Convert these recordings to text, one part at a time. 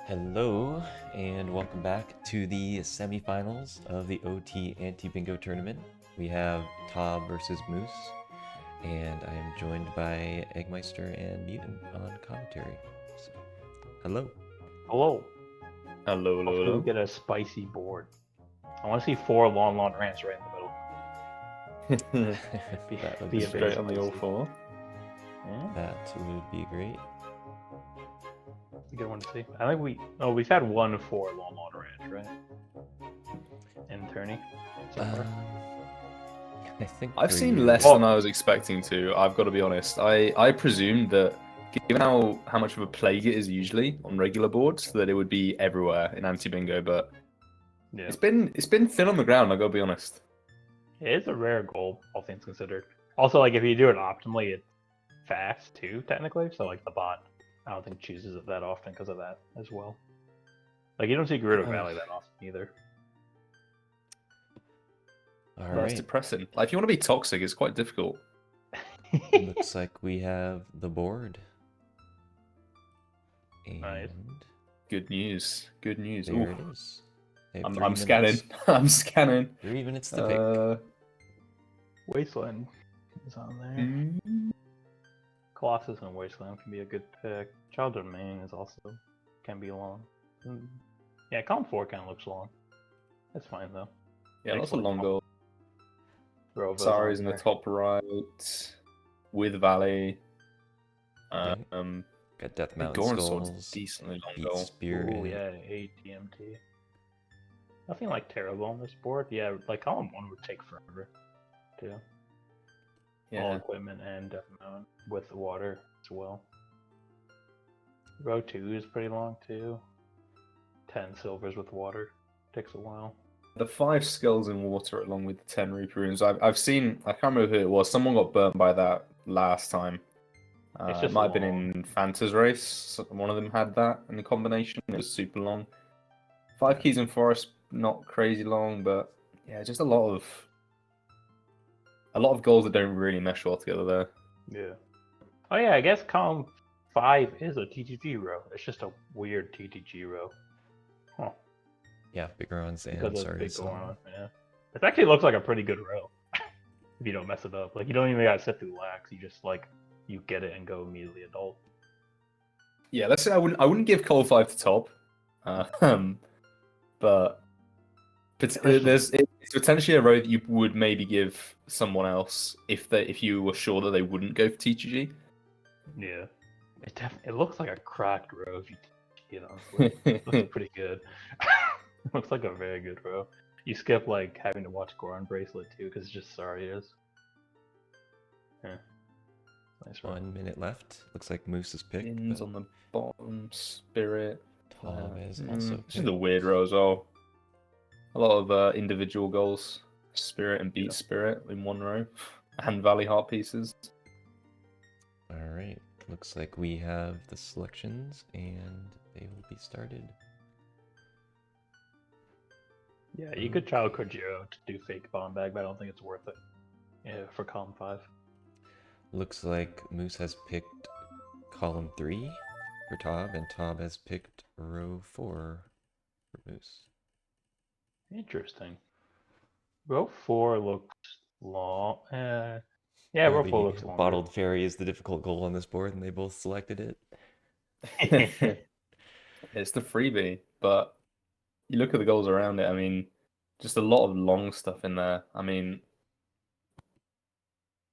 Hello, and welcome back to the semifinals of the OT Anti-Bingo tournament. We have Tob versus Moose, and I am joined by Eggmeister and Mutant on commentary. So, hello. Hello. Hello, hello, Hopefully hello. we get a spicy board. I want to see 4 long rants right in the middle. That would be be a bit Straight on the spicy. all 4. Yeah, That would be great. it's a good one to see. I think we've had 1 4 long rant, right? In tourney so far. I think I've 3 seen years. less than I was expecting to. I've got to be honest. I presumed that, given how much of a plague it is usually on regular boards, that it would be everywhere in anti-bingo. But Yeah, it's been thin on the ground. I got to be honest. it is a rare goal, all things considered. Also, like if you do it optimally, it's fast too, technically. So like the bot, I don't think chooses it that often because of that as well. Like you don't see Gerudo Valley that often either. All That's right. depressing. Like if you want to be toxic, it's quite difficult. Looks like we have the board. And Nice. Good news. Good news. there Ooh, it is. They have I'm 3 scanning. minutes. I'm scanning. 3 minutes to pick. Wasteland is on there. mm, Colossus and Wasteland can be a good pick. Child Domain is also can be long. Yeah, Column 4 kind of looks long. That's fine though. Yeah, Makes lots of like long goals. Rova's Sari's on in the there. top right with Valley. Okay. Um, Got Death I think Mountain Goran Sword's Skulls, decently long Beat goal. Spirit. Ooh, yeah, ATMT. Nothing like terrible on this board. Yeah, like Column 1 would take forever too. All Yeah, equipment and Death Mountain with the water as well. Row 2 is pretty long too. 10 silvers with water. Takes a while. the 5 skulls in water along with the 10 Reaper runes. I've seen. I can't remember who it was. Someone got burnt by that last time. It's It just might have been long. in Fanta's race. One of them had that in the combination. It was super long. 5 keys in forest, not crazy long, but yeah, just a lot of goals that don't really mesh well together there. Yeah. Oh yeah, I guess column 5 is a TTG row. It's just a weird TTG row. Huh. Yeah, bigger ones and Because of sorry. big going on. Yeah. It actually looks like a pretty good row. If you don't mess it up. Like you don't even gotta sit through lax, you just like you get it and go immediately adult. Yeah, let's say I wouldn't give Cole 5 to top, but it's potentially a row that you would maybe give someone else if you were sure that they wouldn't go for TGG. Yeah. It looks like a cracked row if you TTG it, honestly. It looks pretty good. It looks like a very good row. You skip like having to watch Goron Bracelet too, because it's just Sarias. Yeah. Nice row. 1 minute left. Looks like Moose is picked. Mins But on the bottom, Spirit. Tob is also This is a picked. weird row as well. A lot of individual goals. Spirit and Beat Yeah. Spirit in one row. And Valley Heart pieces. All right. Looks like we have the selections and they will be started. Yeah, you could try Kojiro to do fake bomb bag, but I don't think it's worth it. Yeah, for column 5. Looks like Moose has picked column 3 for Tob, and Tob has picked row 4 for Moose. Interesting. Row 4 looks long. Yeah, row 4 looks longer. Bottled Fairy is the difficult goal on this board, and they both selected it. It's the freebie, but you look at the goals around it. I mean, just a lot of long stuff in there. I mean,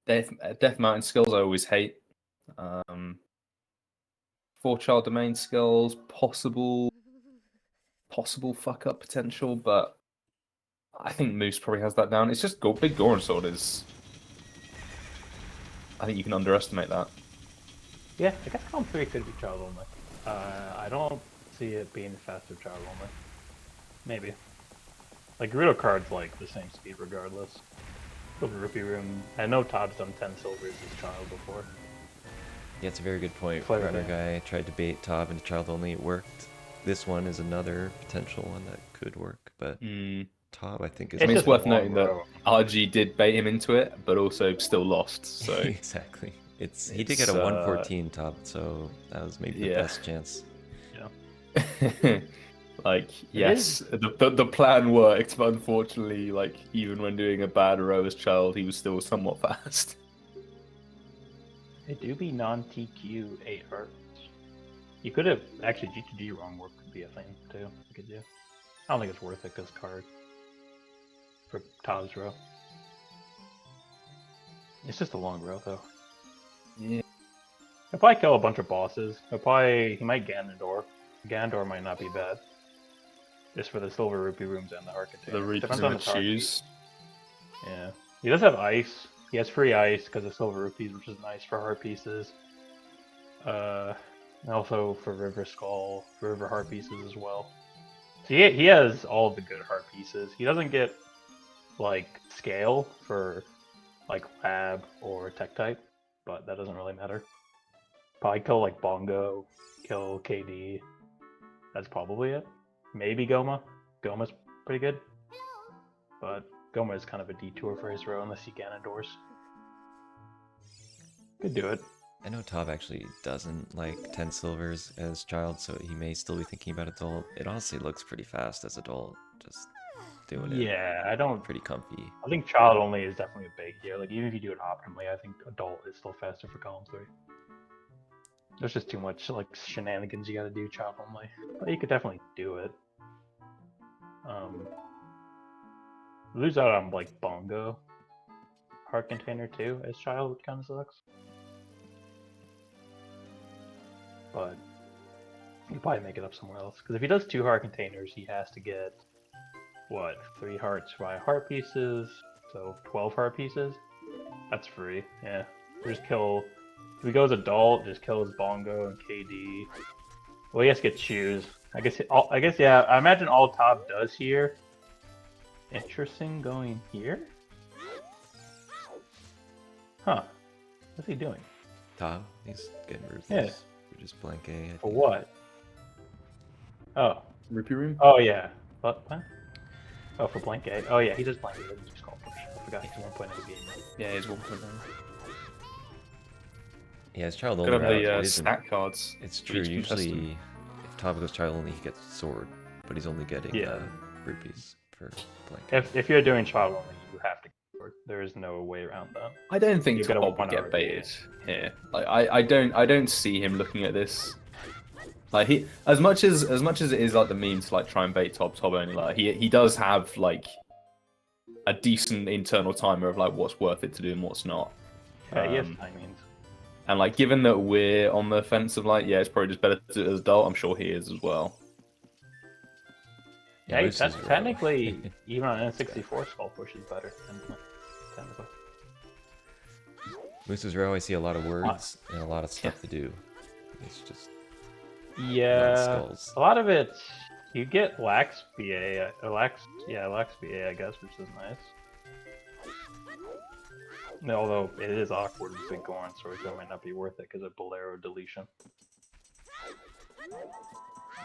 Death Mountain skills I always hate. 4 child domain skills, possible fuck up potential, but I think Moose probably has that down. It's just big Goron Sword is. I think you can underestimate that. Yeah, I guess column 3 could be child only. I don't see it being faster child only. Maybe. Like, Gerudo card's like the same speed regardless. Go to Rupee Room. I know Todd's done 10 silvers as child before. Yeah, it's a very good point. Flavor Runner Day. Guy tried to bait Tob into child only. It worked. This one is another potential one that could work, but Tob, I think, is. I mean, it's just a worth long noting that row. RG did bait him into it, but also still lost. So Exactly. He did get a 114 Tob, so that was maybe the yeah. best chance. Yeah. Like, It yes, the plan worked, but unfortunately, like, even when doing a bad row as child, he was still somewhat fast. It do be non-TQ 8 hearts. You could have actually G2G wrong work could be a thing too. Could you? I don't think it's worth it because card for Tom's row. It's just a long row though. Yeah. He'll probably kill a bunch of bosses. He might Ganondorf. Ganondorf might not be bad. Just for the silver rupee rooms and the heart container. The rupees Depends and on the the target. shoes. Yeah. He does have ice. He has free ice because of silver rupees, which is nice for heart pieces. And also for River Skull, for River Heart pieces as well. So he has all the good heart pieces. He doesn't get like scale for like lab or tech type, but that doesn't really matter. Probably kill like Bongo, kill KD. That's probably it. Maybe Goma. Goma's pretty good, but Goma is kind of a detour for his row unless he Ganondorfs. Could do it. I know Tob actually doesn't like 10 silvers as child, so he may still be thinking about adult. It honestly looks pretty fast as adult, just doing it. Yeah, I don't. Pretty comfy. I think child only is definitely a big here. Like even if you do it optimally, I think adult is still faster for column 3. There's just too much like shenanigans you gotta do child only, but you could definitely do it. Lose out on like Bongo heart container too as child, which kind of sucks. But he'll probably make it up somewhere else. Because if he does 2 heart containers, he has to get what 3 hearts by heart pieces, so 12 heart pieces. That's free. Yeah, just kill. If he goes adult, just kill his Bongo and KD. Well, he has to get shoes. I guess yeah. I imagine all Top does here. Interesting going here. Huh? What's he doing? Tob, he's getting ruthless. Yeah. You're just blank A. For what? Oh. Rupee room? Oh yeah. What? Oh, for blank A. Oh yeah, he does blank A. He just called push. I forgot he's 1 point of the game. Yeah, he's 1.9. Yeah, his child Could only. have the isn't- snack cards. It's for true. each Usually, contestant. if Tob goes child only, he gets sword, but he's only getting Yeah. rupees for blank. If you're doing child only, you have to. There is no way around that. I don't think You gotta Tob would 1 get RP. baited here. Like I don't see him looking at this. Like he, as much as it is like the meme to like try and bait Tob only, like he does have like a decent internal timer of like what's worth it to do and what's not. Yeah, he has timings. And like given that we're on the fence of like, yeah, it's probably just better to do it as adult, I'm sure he is as well. Yeah, Moose that's is row. technically even on N64 Skull Push is better. Technically. Moose's row, I see a lot of words and a lot of stuff to do. It's just Yeah, skulls. a lot of it. You get lax BA, lax BA, I guess, which is nice. Although it is awkward with Big Goron, so it might not be worth it because of Bolero deletion.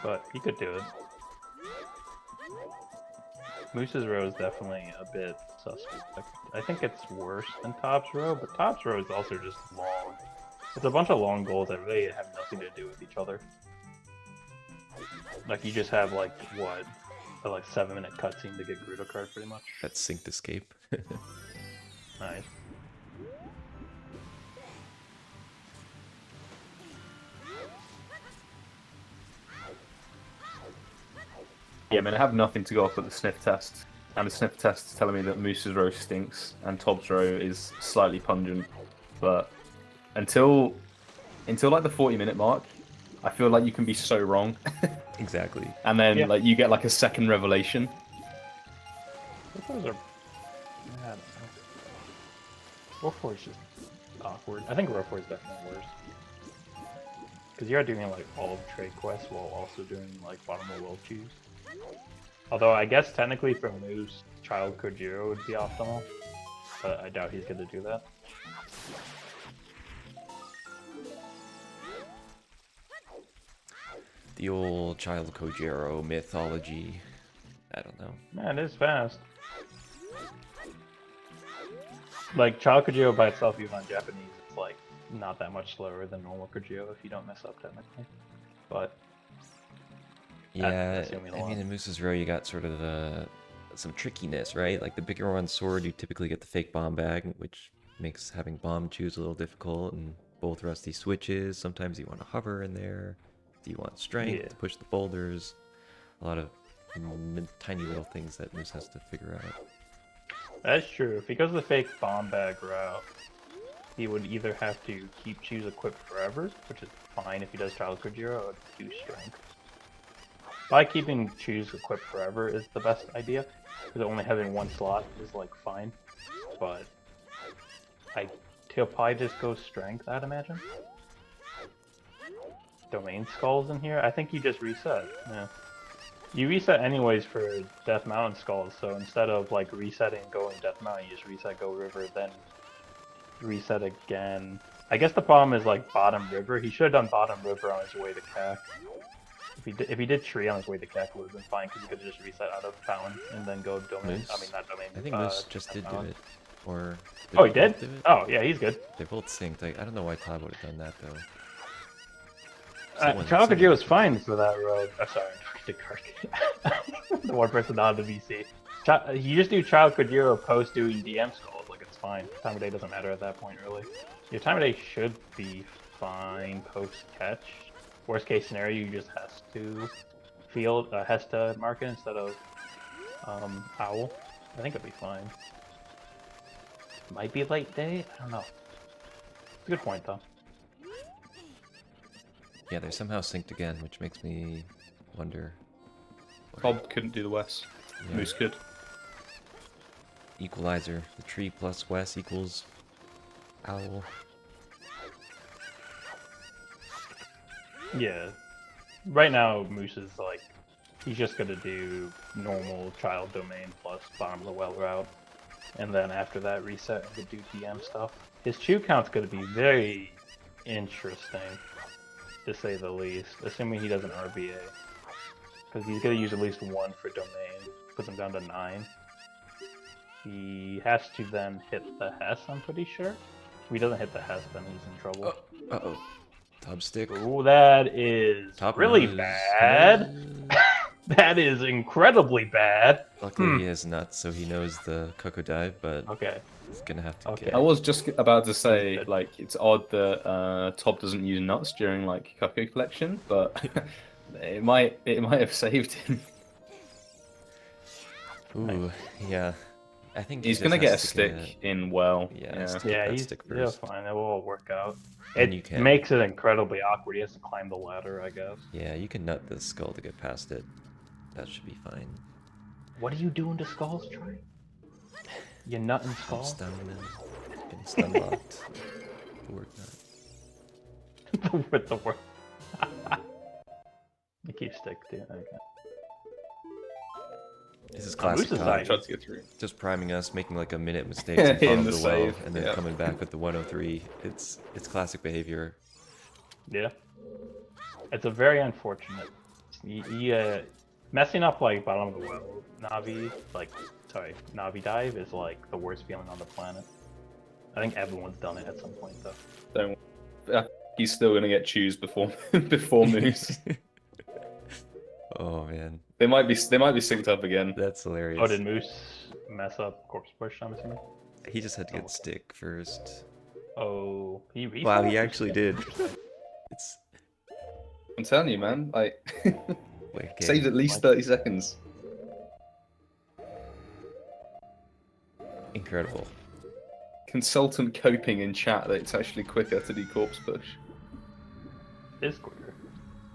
But you could do it. Moose's row is definitely a bit suspect. I think it's worse than Top's row, but Top's row is also just long. It's a bunch of long goals that really have nothing to do with each other. Like you just have like what, a like 7-minute cutscene to get Gerudo card pretty much. That's synced escape. Nice. Yeah, I mean I have nothing to go off but the sniff test. And the sniff test is telling me that Moose's row stinks and Tob's row is slightly pungent. But until like the 40-minute mark, I feel like you can be so wrong. Exactly. And then Yeah. like you get like a second revelation. Those are. I don't know. Row 4 is just awkward. I think Row 4 is definitely worse. Because you are doing like all of trade quests while also doing like bottom of world choose. Although I guess technically for Moose, Child Kojiro would be optimal. But I doubt he's gonna do that. The old child Kojiro mythology. I don't know. Man, it is fast. Like Child Kojiro by itself, even on Japanese, it's like not that much slower than normal Kojiro if you don't mess up technically. But Yeah, assuming a I lot. mean, in Moose's Row, you got sort of some trickiness, right? Like the bigger one sword, you typically get the fake bomb bag, which makes having bomb choose a little difficult, and both rusty switches. Sometimes you want to hover in there. Do you want strength Yeah, to push the boulders? A lot of tiny little things that Moose has to figure out. that's true. If he goes the fake bomb bag route, he would either have to keep choose equipped forever, which is fine if he does Child Kojiro, or do strength. By keeping choose equipped forever is the best idea, because only having one slot is like fine. But he'll probably just go strength, I'd imagine. Domain skulls in here. I think you just reset. Yeah. You reset anyways for Death Mountain skulls, so instead of like resetting going Death Mountain, you just reset Go River, then reset again. I guess the problem is like Bottom River. He should have done Bottom River on his way to CAC. If he did Tree on his way to CAC, it would have been fine because he could have just reset out of Fountain and then go Domain. Moose? I mean, not Domain. I think Moose just did do it. Or Oh, he they did? both do it? Oh, yeah, he's good. They're both synced. I don't know why Todd would have done that, though. Child Kojiro was fine for that road. Oh, sorry, the card. The one person not on the VC. You just do Child Kojiro post doing DM skulls, like it's fine. Time of day doesn't matter at that point, really. Your time of day should be fine post catch. Worst case scenario, you just has to has to mark it instead of Owl. I think it'll be fine. Might be late day. I don't know. It's a good point though. Yeah, they're somehow synced again, which makes me wonder. Bob couldn't do the West. Yeah. Moose could. Equalizer. The tree plus Wes equals Owl. Yeah. Right now, Moose is like, he's just gonna do normal child domain plus bottom of the well route. And then after that reset, he could do DM stuff. His chew count's gonna be very interesting, to say the least, assuming he does an RBA. Because he's gonna use at least one for domain, puts him down to 9. He has to then hit the Hess, I'm pretty sure. If he doesn't hit the Hess, then he's in trouble. Uh-oh. Top stick. Ooh, that is Top really nose. bad. That is incredibly bad. Luckily he has nuts, so he knows the Coco Dive, but Okay. he's gonna have to Okay. get... I was just about to say, Good. like, it's odd that Top doesn't use nuts during like Coco collection, but it might have saved him. Ooh, yeah. I think He's he gonna just get a has to stick in well. Yeah, Yeah. stick Yeah, that he's stick yeah, first. fine. It will all work out. And It you can. makes it incredibly awkward. He has to climb the ladder, I guess. Yeah, you can nut the skull to get past it. That should be fine. What are you doing to skulls, Troy? You nutting I'm skull? stunning him. Getting stun locked. Forward nut. With the word. You keep stick too. Okay. This is Moose classic is Todd. nice. Tried to get through. Just priming us, making like a minute mistakes in In bottom the of the well, save, and then yeah. coming back with the 103. It's classic behavior. Yeah. It's a very unfortunate. Messing up like bottom of the well Navi dive is like the worst feeling on the planet. I think everyone's done it at some point though. Don't. He's still gonna get choose before before Moose. Oh man, They might be synced up again. that's hilarious. Oh, did Moose mess up corpse push? I'm assuming. He just had to get Okay. stick first. Oh, he reset? Wow, he actually did. It's I'm telling you, man. Like, wicked. saved at least 30 seconds. Incredible. Consultant coping in chat that it's actually quicker to do corpse push. It is quicker.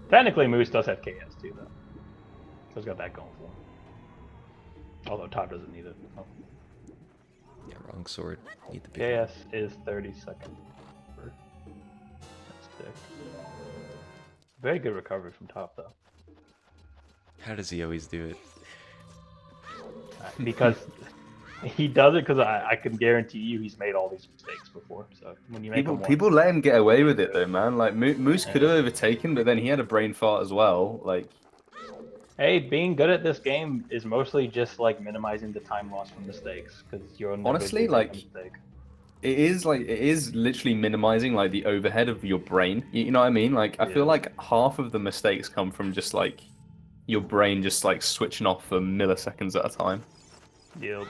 Technically, Moose does have KS too, though. So he's got that going for him. Although Todd doesn't need it. Oh. Yeah, wrong sword. Need the big one. KS is 30 seconds. That's sick. Very good recovery from top, though. How does he always do it? Because he does it because I can guarantee you he's made all these mistakes before. So when you make them once, People let him get away with it though, man. Like Moose could have overtaken, but then he had a brain fart as well. Like, hey, being good at this game is mostly just like minimizing the time loss from mistakes because you're never Honestly, gonna make like, a mistake. it is literally minimizing like the overhead of your brain. You know what I mean? Like, I feel Yeah. like half of the mistakes come from just like your brain just like switching off for milliseconds at a time. Yep.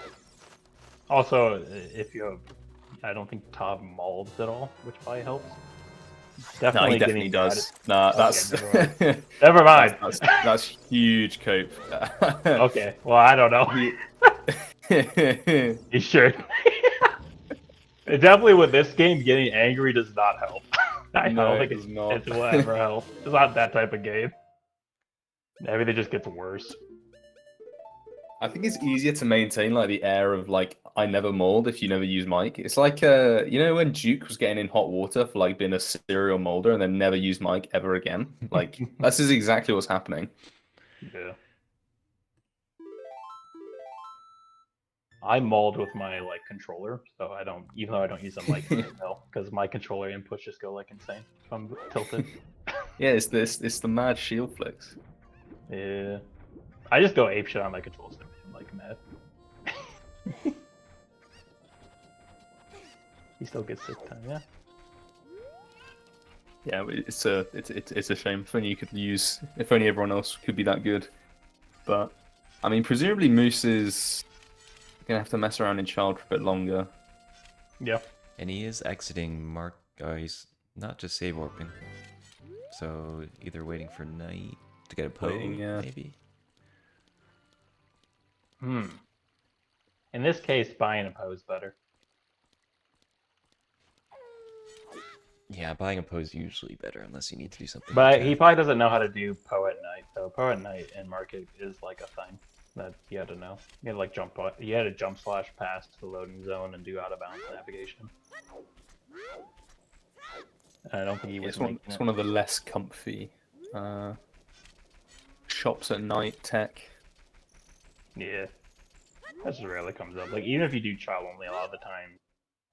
Also, if you have, I don't think Tob molds at all, which probably helps. No, Definitely he definitely getting does. Nah, Okay, that's never mind. Never mind. that's huge cope. Okay, well I don't know. He- You sure? Definitely with this game, getting angry does not help. I No, don't it think does not. it will ever help. It's not that type of game. Everything just gets worse. I think it's easier to maintain like the air of like I never mold if you never use Mike. It's like you know when Duke was getting in hot water for like being a serial molder and then never used Mike ever again. Like this is exactly what's happening. Yeah. I mold with my like controller, so I don't, even though I don't use a mic no, because my controller inputs just go like insane if I'm tilted. Yeah, it's the mad shield flicks. Yeah. I just go apeshit on my control stick. I'm like mad. He still gets sick time, yeah. Yeah, it's a shame. If only you could use. If only everyone else could be that good. But I mean, presumably Moose is gonna have to mess around in child for a bit longer. Yeah. And he is exiting Mark. He's not just save warping. So either waiting for night to get a pose, Yeah. maybe. In this case, buying a pose better. Yeah, buying a pose is usually better unless you need to do something. But like he that. probably doesn't know how to do Poe at night. So Poe at night in Market is like a thing that you had to know. You had to like you had to jump slash past the loading zone and do out of bounds navigation. And I don't think he was making It's it. one of the less comfy shops at night tech. Yeah. That just rarely comes up. Like even if you do child only, a lot of the time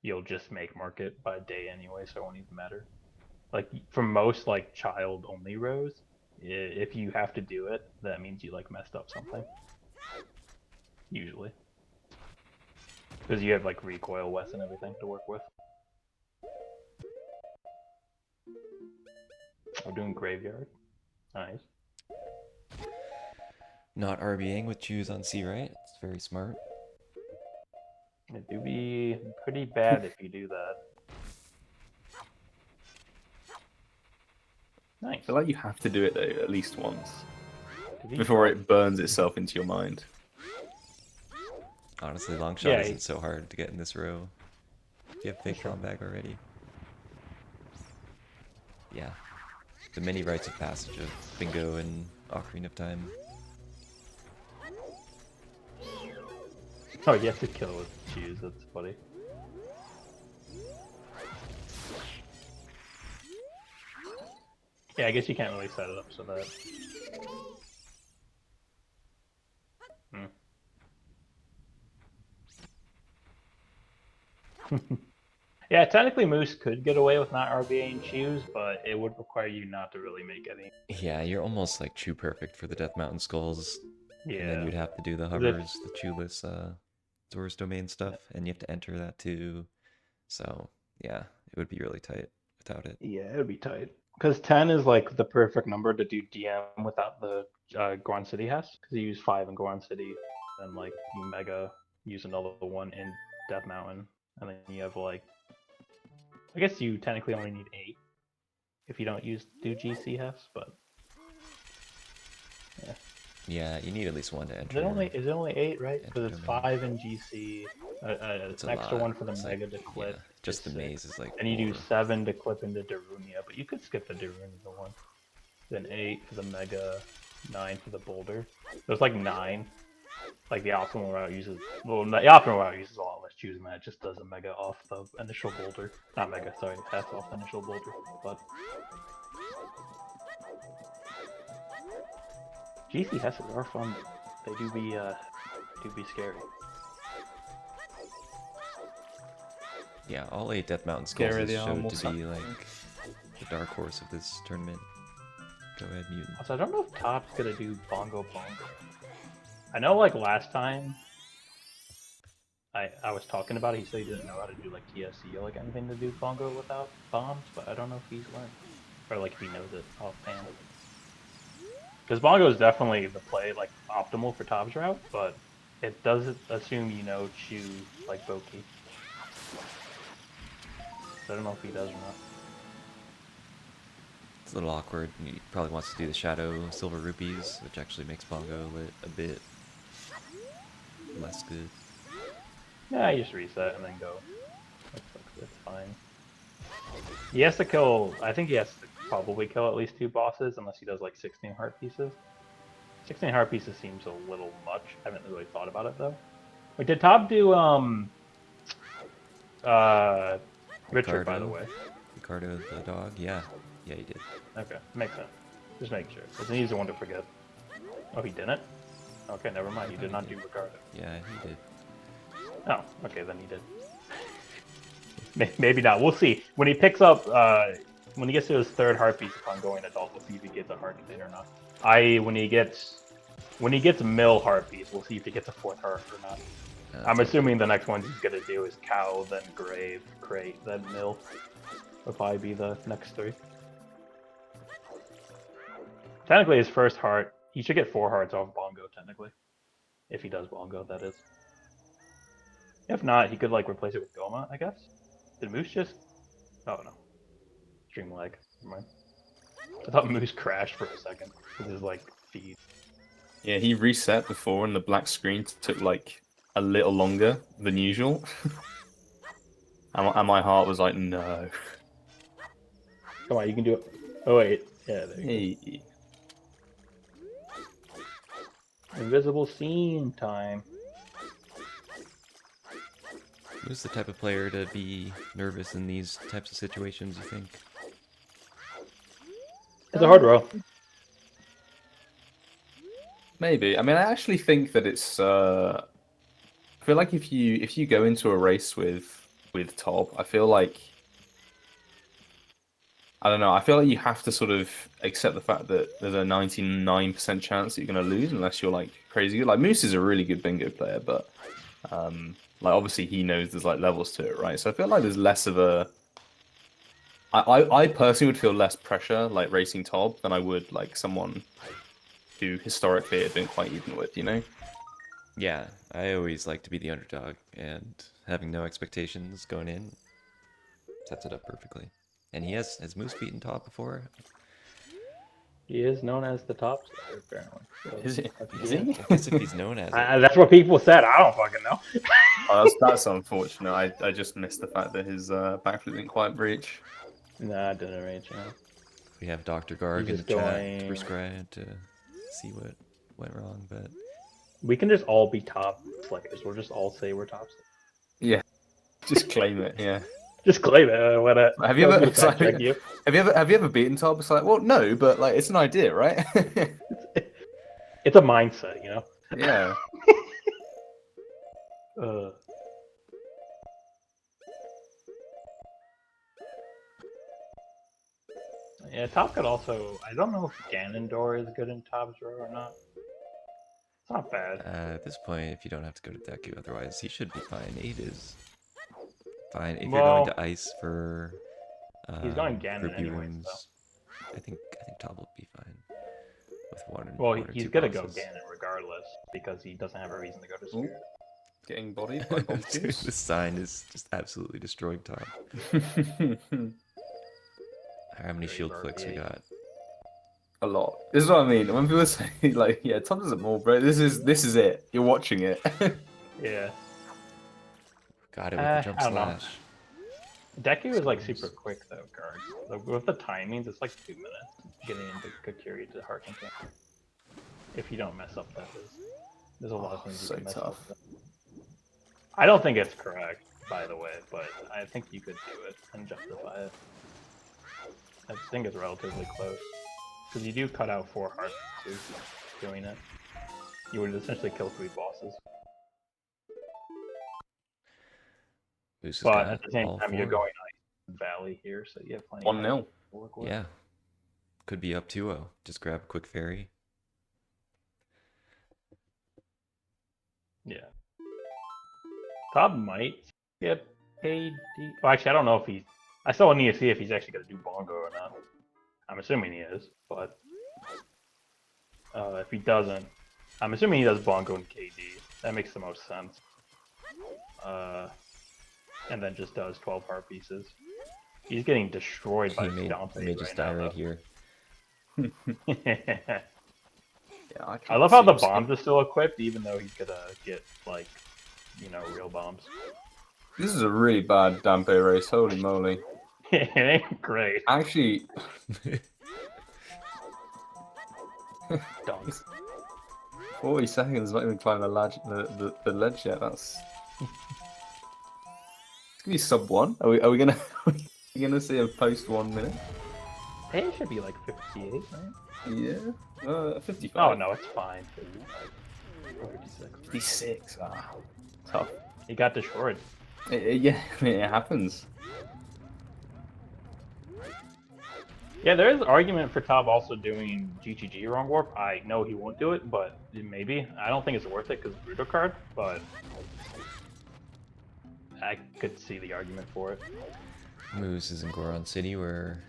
you'll just make Market by day anyway, so it won't even matter. Like for most like child only rows, if you have to do it, that means you like messed up something. Usually. Because you have like recoil west and everything to work with. We're doing graveyard. Nice. Not RBing with choose on C, right? It's very smart. It do be pretty bad if you do that. Nice. I feel like you have to do it though at least once before it burns itself into your mind. Honestly, long shot isn't so hard to get in this row. If you have fake bomb bag already. Yeah. The many rites of passage of bingo and Ocarina of Time. Oh, you have to kill it with choose, that's funny. Yeah, I guess you can't really set it up so that... Yeah, technically Moose could get away with not RBAing choose, but it would require you not to really make any. Yeah, you're almost like Chew perfect for the Death Mountain Skulls. Yeah. And then you'd have to do the hovers, the Chewless Zora's Domain stuff, and you have to enter that too. So, yeah, it would be really tight without it. Yeah, it would be tight. Because 10 is like the perfect number to do DM without the Goron City has. Because you use 5 in Goron City, and like you Mega use another one in Death Mountain, and then you have like, I guess you technically only need 8 if you don't do GC has, but yeah. Yeah, you need at least one to enter. Is it only 8, right? Because it's 5 in GC, an extra one for the Mega to clip. Yeah, just the maze is like. And you do 7 to clip into Darunia, but you could skip the Darunia one. Then 8 for the Mega, 9 for the Boulder. There's like 9. Like the optimal route uses, well, the optimal route uses a lot less choosing that. It just does a Mega off the initial Boulder. Not Mega, sorry, half off the initial Boulder. But GC Hesses are fun. They do be scary. Yeah, all 8 Death Mountain Skulls is showed to be like the dark horse of this tournament. Go ahead, Mutant. Also, I don't know if Top's gonna do Bongo Bongo. I know like last time I was talking about it, he said he didn't know how to do like TSC or like anything to do Bongo without bombs, but I don't know if he's learned. Or like if he knows it offhand. Because bongo is definitely the play, like optimal for Top's route, but it doesn't assume you know choose like Boki. So I don't know if he does or not. It's a little awkward. He probably wants to do the Shadow Silver Rupees, which actually makes Bongo a bit less good. Yeah, you just reset and then go. It's fine. He has to kill. I think he has to probably kill at least 2 bosses, unless he does like 16 heart pieces. 16 heart pieces seems a little much. I haven't really thought about it though. Wait, did Top do Richard, by the way? Ricardo the dog? Yeah. Yeah, he did. Okay, makes sense. Just make sure. It's an easy one to forget. Oh, he didn't? Okay, never mind. He did not do Ricardo. Yeah, he did. Oh, okay, then he did. Maybe not. We'll see. When he picks up, when he gets to his 3rd heart piece upon going adult, we'll see if he gets a heart container or not. When he gets mill heart piece, we'll see if he gets a 4th heart or not. I'm assuming the next one he's gonna do is cow, then grave, crate, then mill. Will probably be the next 3. Technically, his 1st heart, he should get 4 hearts off Bongo. Technically, if he does Bongo, that is. If not, he could like replace it with Goma, I guess. Did Moose just? Oh no, stream lag. Never mind. I thought Moose crashed for a second with his like feed. Yeah, he reset before, and the black screen took like a little longer than usual. And my heart was like, no. Come on, you can do it. Oh wait, yeah, there you Hey. go. Invisible scene time. Who's the type of player to be nervous in these types of situations, you think? It's a hard row. Maybe. I mean, I actually think that it's. I feel like if you go into a race with Top, I feel like. I don't know. I feel like you have to sort of accept the fact that there's a 99% chance that you're going to lose unless you're like crazy good. Like Moose is a really good bingo player, but like obviously he knows there's like levels to it, right? So I feel like there's less of a. I personally would feel less pressure like racing Top than I would like someone who historically had been quite even with, you know? Yeah, I always like to be the underdog, and having no expectations going in sets it up perfectly. And has Moose beaten Top before? He is known as the top star, apparently. So, Is he? Is yeah. he? I guess if he's known as it. That's what people said. I don't fucking know. Oh, that's unfortunate. I just missed the fact that his backflip didn't quite breach. Nah, it didn't reach. You know. We have Dr. Garg He's in the just chat to going- prescribe to see what went wrong, but We can just all be top players. We'll just all say we're top. Yeah, just claim it. Yeah. Just claim it. What a, Have you ever? fact check you. Have you ever beaten Top? It's like, well, no, but like, it's an idea, right? It's a mindset, you know. Yeah. Yeah, Top could also. I don't know if Ganondorf is good in Top's row or not. It's not bad. at this point, if you don't have to go to Deku, otherwise he should be fine. 8 is fine. If you're Well, going to Ice for he's going Ganon group anyways, rooms, so. I think Top will be fine with one. Well, one or he's two gonna bosses. go Ganon regardless because he doesn't have a reason to go to Ooh. Spirit. Getting bodied by bomb Dude, cubes. the sign is just absolutely destroying Top. How many shield flicks we got? A lot. This is what I mean. When people say like, "Yeah, Tom does it more, bro," this is it. You're watching it. Yeah. Got it with the jump I don't know. slash. Deku is like super quick though, guard. Like, with the timings, it's like 2 minutes getting into Kokiri to Heart Container. If you don't mess up, that is. There's a lot of things you so can mess tough. up. I don't think it's correct, by the way, but I think you could do it and justify it. I think it's relatively close. Because you do cut out 4 hearts too, doing it. You would essentially kill 3 bosses. Moose has But got at the same all time, you're 4. going Ice Valley here, so you have plenty 1-0. to work with. Yeah. Could be up 2-0. Just grab a quick fairy. Yeah. Top might get paid. Well, actually, I don't know if he's. I still need to see if he's actually going to do Bongo or not. I'm assuming he is, but If he doesn't, I'm assuming he does Bongo and KD. That makes the most sense. And then just does 12 heart pieces. He's getting destroyed by He Dante may just right die now. right here. Yeah, I love how the bombs are still equipped, even though he's gonna get like, real bombs. This is a really bad Dampe race. Holy moly! It ain't great. Actually, Dunks. 40 seconds, not even climbing the ledge yet. That's it's gonna be sub 1. Are we gonna see a post 1 minute? It should be like 58, right? Yeah, 55. Oh no, it's fine. 56. 56. Ah, tough. He got destroyed. Yeah, it happens. Yeah, there is argument for Top also doing GGG wrong warp. I know he won't do it, but maybe. I don't think it's worth it because Bruto card, but I could see the argument for it. Moose is in Goron City, where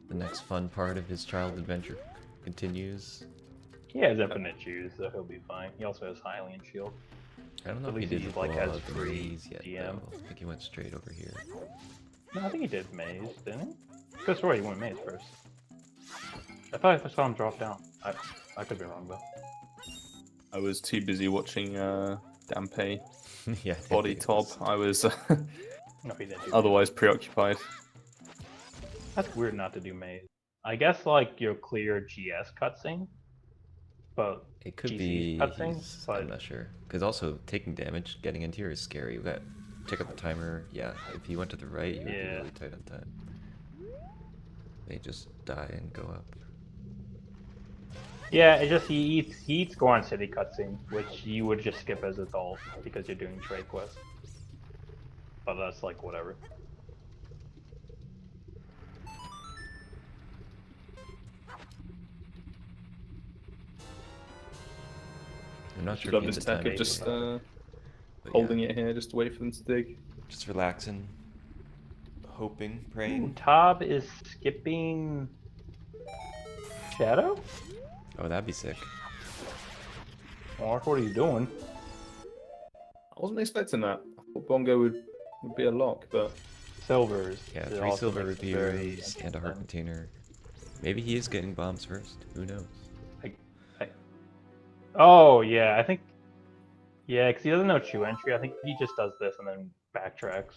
the next fun part of his child adventure continues. He has infinite choose, so he'll be fine. He also has Hylian Shield. I don't know At if he least did he's, the like, has blog free maze yet, DM. though. I think he went straight over here. No, I think he did Maze, didn't he? Good story, he went Maze first. I thought I saw him drop down. I could be wrong though. I was too busy watching Dampe Yeah, body top. I was No, he didn't do otherwise preoccupied. That's weird not to do Maze. I guess like your clear GS cutscene, but It could GC be. cutscenes, but I'm not sure. Because also taking damage, getting into here is scary. We got check out the timer. Yeah, if he went to the right, he would be really tight on time. They just die and go up. yeah, it just he eats Goron City cutscene, which you would just skip as adult because you're doing trade quests. But that's like whatever. I'm not sure Love if he this had the tech time of to just do it, but holding yeah, it here just to wait for them to dig. just relaxing, hoping, Ooh, praying. Tob is skipping Shadow? Oh, that'd be sick. Or what are you doing? I wasn't expecting that. I thought Bongo would be a lock, but Silvers. Yeah, It 3 also silver makes it very rupees and a heart interesting. container. Maybe he is getting bombs first. Who knows? Oh yeah, I think. Yeah, because he doesn't know Chew entry. I think he just does this and then backtracks.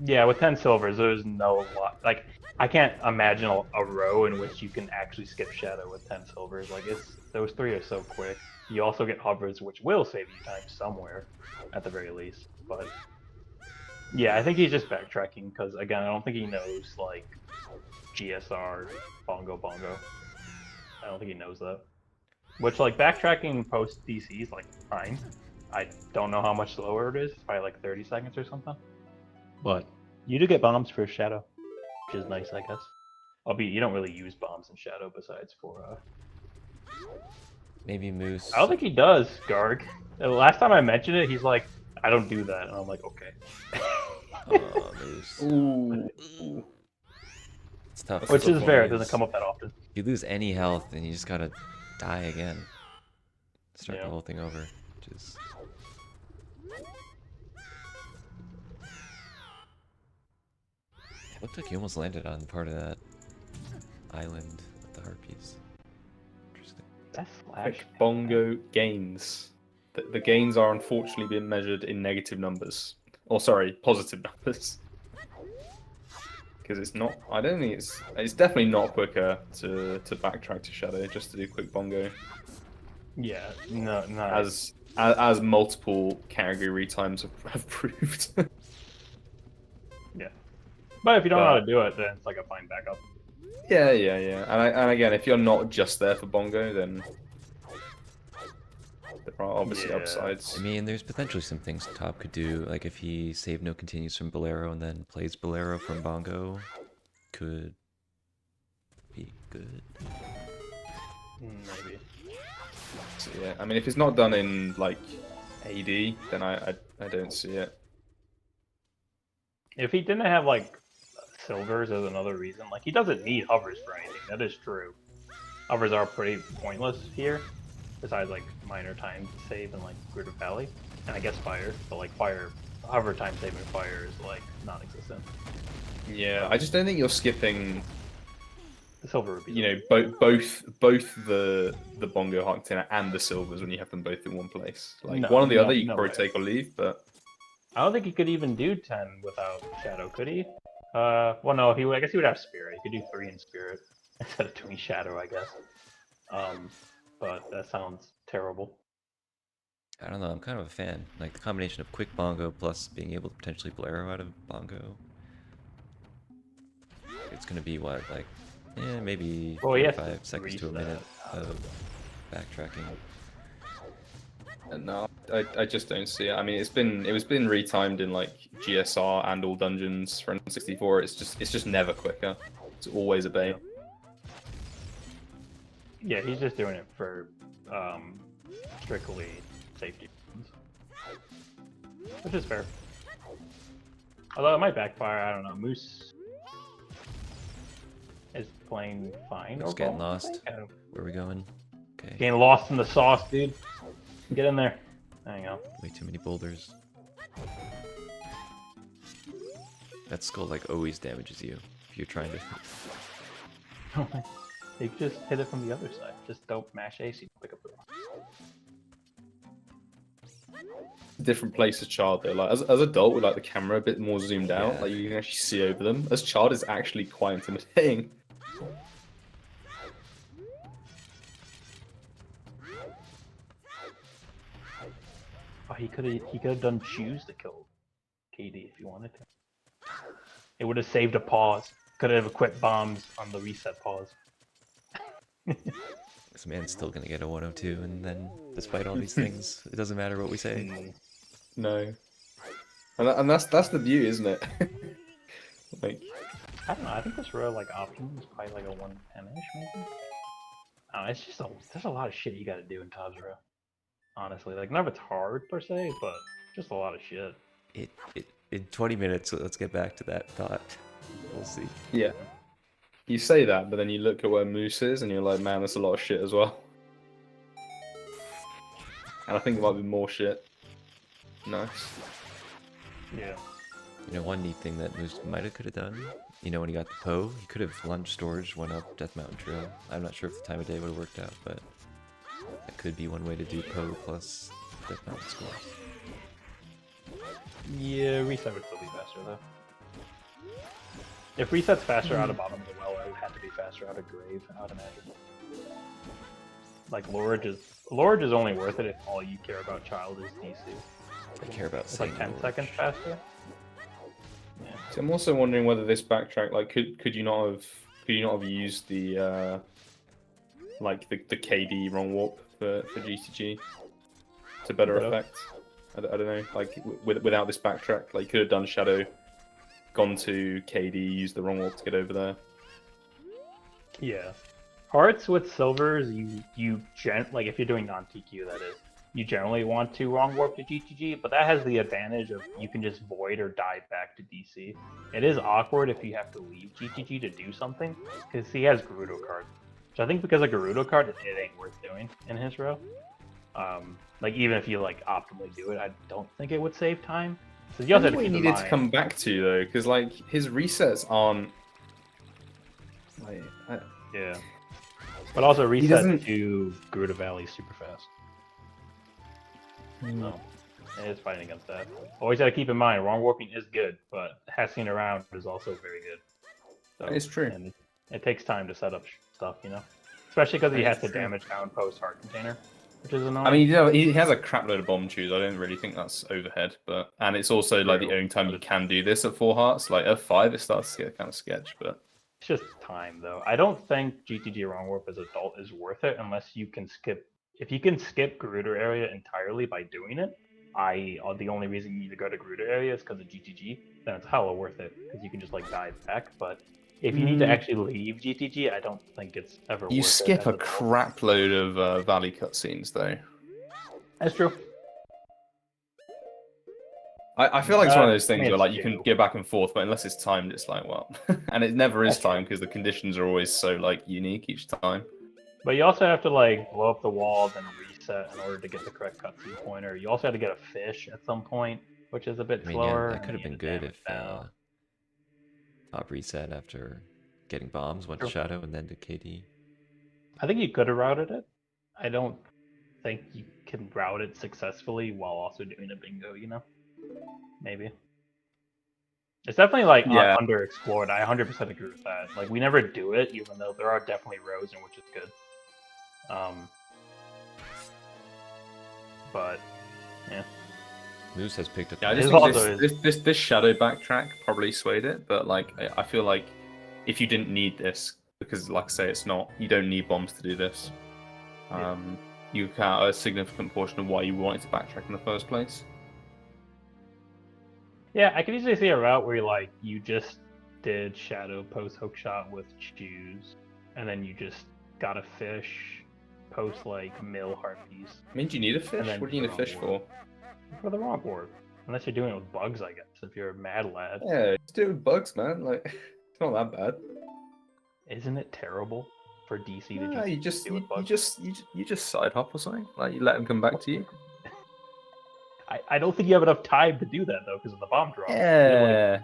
Yeah, with 10 silvers, there's no lot. Like, I can't imagine a row in which you can actually skip Shadow with 10 silvers. Like, those 3 are so quick. You also get hovers, which will save you time somewhere, at the very least. But yeah, I think he's just backtracking because again, I don't think he knows like GSR Bongo. I don't think he knows that. Which like backtracking post DC is like fine. I don't know how much slower it is, probably like 30 seconds or something. But you do get bombs for Shadow, which is nice, I guess. Albeit you don't really use bombs in Shadow besides for. Maybe Moose. I don't think he does, Garg. The last time I mentioned it, he's like, I don't do that, and I'm like, okay. Oh, Moose. ooh, It's tough. That's Which tough is one, fair. It yes. doesn't come up that often. You lose any health and you just gotta die again. Start Yeah. the whole thing over, which is. It looked like he almost landed on part of that island with the harpies. Interesting. That's Flash. quick Bongo gains. The gains are unfortunately being measured in negative numbers. Or sorry, positive numbers. Because it's not. I don't think it's definitely not quicker to backtrack to Shadow just to do quick Bongo. Yeah, no. As multiple category retimes have proved. Yeah. But if you don't know how to do it, then it's like a fine backup. Yeah. And again, if you're not just there for Bongo, then there are obviously Yeah. upsides. I mean, there's potentially some things Top could do, like if he save no continues from Bolero and then plays Bolero from Bongo, could be good. Maybe. So, yeah, I mean, if it's not done in like AD, then I don't see it. If he didn't have like silvers as another reason, like he doesn't need hovers for anything. That is true. Others are pretty pointless here, besides like minor time save and like Gruder Valley, and I guess fire. But like fire, hover time save and fire is like non-existent. Yeah, I just don't think you're skipping. The silver would be. You know, both the bongo hark tenor and the silvers when you have them both in one place. Like one or the other, you can probably take or leave, but I don't think he could even do 10 without Shadow, could he? Well, no, I guess he would have Spirit. He could do 3 in Spirit instead of doing Shadow, I guess. But that sounds terrible. I don't know. I'm kind of a fan. Like the combination of quick bongo plus being able to potentially blare out of bongo. It's gonna be what, like, maybe 5 seconds to a minute of backtracking. no, I just don't see it. I mean, it was been retimed in like GSR and all dungeons for N64. It's just never quicker. It's always a bait. Yeah, he's just doing it for strictly safety reasons, which is fair. Although it might backfire. I don't know. Moose is playing fine. It's getting lost. Where are we going? Okay. Getting lost in the sauce, dude. Get in there. There you go. Way too many boulders. That skull like always damages you if you're trying to. You can just hit it from the other side. Just don't mash A so you can pick up the rock. Different place as child though. Like as adult with like the camera a bit more zoomed out, like you can actually see over them. As child, is actually quite intimidating. Oh, he could have done choose to kill KD if he wanted to. It would have saved a pause. Could have equipped bombs on the reset pause. This man's still gonna get a 102, and then, despite all these things, it doesn't matter what we say. No. And that's the beauty, isn't it? Like, I don't know. I think this row like option is probably like a 110-ish maybe. It's just there's a lot of shit you got to do in Todd's row. Honestly, like none of it's hard per se, but just a lot of shit. In 20 minutes, let's get back to that thought. We'll see. yeah. You say that, but then you look at where Moose is, and you're like, man, that's a lot of shit as well. And I think it might be more shit. Nice. Yeah. You know, one neat thing that Moose could have done, you know, when he got the Poe, he could have lunged storage, went up Death Mountain Trail. I'm not sure if the time of day would have worked out, but that could be one way to do Poe plus Death Mountain scores. Yeah, reset would still be faster though. If reset's faster out of bottom of the well, it would have to be faster out of grave, I would imagine. Like Lorage is only worth it if all you care about child is DC. I care about it's like 10 Lorage. seconds faster. Yeah. So I'm also wondering whether this backtrack, like, could you not have used the like the KD wrong warp for GTG to better effect? I don't know. Like without this backtrack, like you could have done Shadow, gone to KD, used the wrong warp to get over there. Yeah. Hearts with silvers, like if you're doing non-TQ, that is, you generally want to wrong warp to GTG, but that has the advantage of you can just void or die back to DC. It is awkward if you have to leave GTG to do something, because he has Gerudo card. So I think because of Gerudo card, it ain't worth doing in his row. Like even if you like optimally do it, I don't think it would save time. So you also have to what he keep in needed mind. to come back to though, because like his resets aren't. Like, Yeah. But also reset to Gerudo Valley super fast. No. It is fighting against that. Always gotta keep in mind, wrong warping is good, but hashing around is also very good. So, It's true. And it takes time to set up stuff, you know? Especially because he has to damage down post heart container, which is annoying. I mean, you know, he has a crap load of bomb chews. I don't really think that's overhead, and it's also like the only time you can do this at 4 hearts. Like at 5, it starts to get kind of sketch, but it's just time though. I don't think GTG wrong warp as adult is worth it unless you can skip. If you can skip Gerudo area entirely by doing it, the only reason you need to go to Gerudo area is because of GTG, then it's hella worth it because you can just like dive back. But if you need to actually leave GTG, I don't think it's ever worth it. You skip a crap load of Valley cutscenes though. That's true. I feel like it's one of those things where like you can go back and forth, but unless it's timed, it's like, well, and it never is timed because the conditions are always so like unique each time. But you also have to like blow up the wall, then reset in order to get the correct cutscene pointer. You also have to get a fish at some point, which is a bit I mean, yeah, slower. that And could then have you been have to good damage if down. top reset after getting bombs, went to Sure. Shadow, and then to KD. I think you could have routed it. I don't think you can route it successfully while also doing a bingo. Maybe. It's definitely like Yeah. underexplored. I 100% agree with that. Like we never do it, even though there are definitely rows in which it's good. But yeah, Moose has picked up. Yeah, I His just think also this shadow backtrack probably swayed it, but like I feel like if you didn't need this, because like I say, it's not you don't need bombs to do this. Yeah. You count a significant portion of why you wanted to backtrack in the first place. yeah, I could easily see a route where you just did shadow post hook shot with choose, and then you just got a fish post like mill harpies I mean, do you need a fish? and then What do you need a fish for? for the wrong board. Unless you're doing it with bugs, I guess. If you're a mad lad, Yeah, just do it with bugs, man. Like it's not that bad. isn't it terrible for DC to Yeah, just do it with bugs? you just side hop or something. Like you let them come back to you. I don't think you have enough time to do that though because of the bomb drop. Yeah,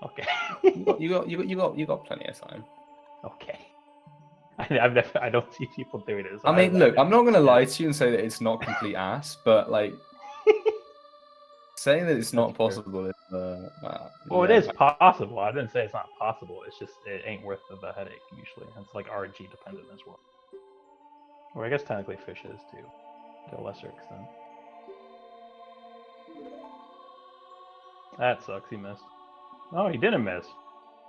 Okay. you got plenty of time. Okay. I don't see people doing it. So I mean, look, I I'm not gonna lie to you and say that it's not complete ass, but like saying that it's not That's fair. possible is Well, yeah. it is possible. I didn't say it's not possible. It's just it ain't worth the headache usually. It's like RG dependent as well. Or I guess technically fish is too, to a lesser extent. That sucks. He missed. Oh, he didn't miss.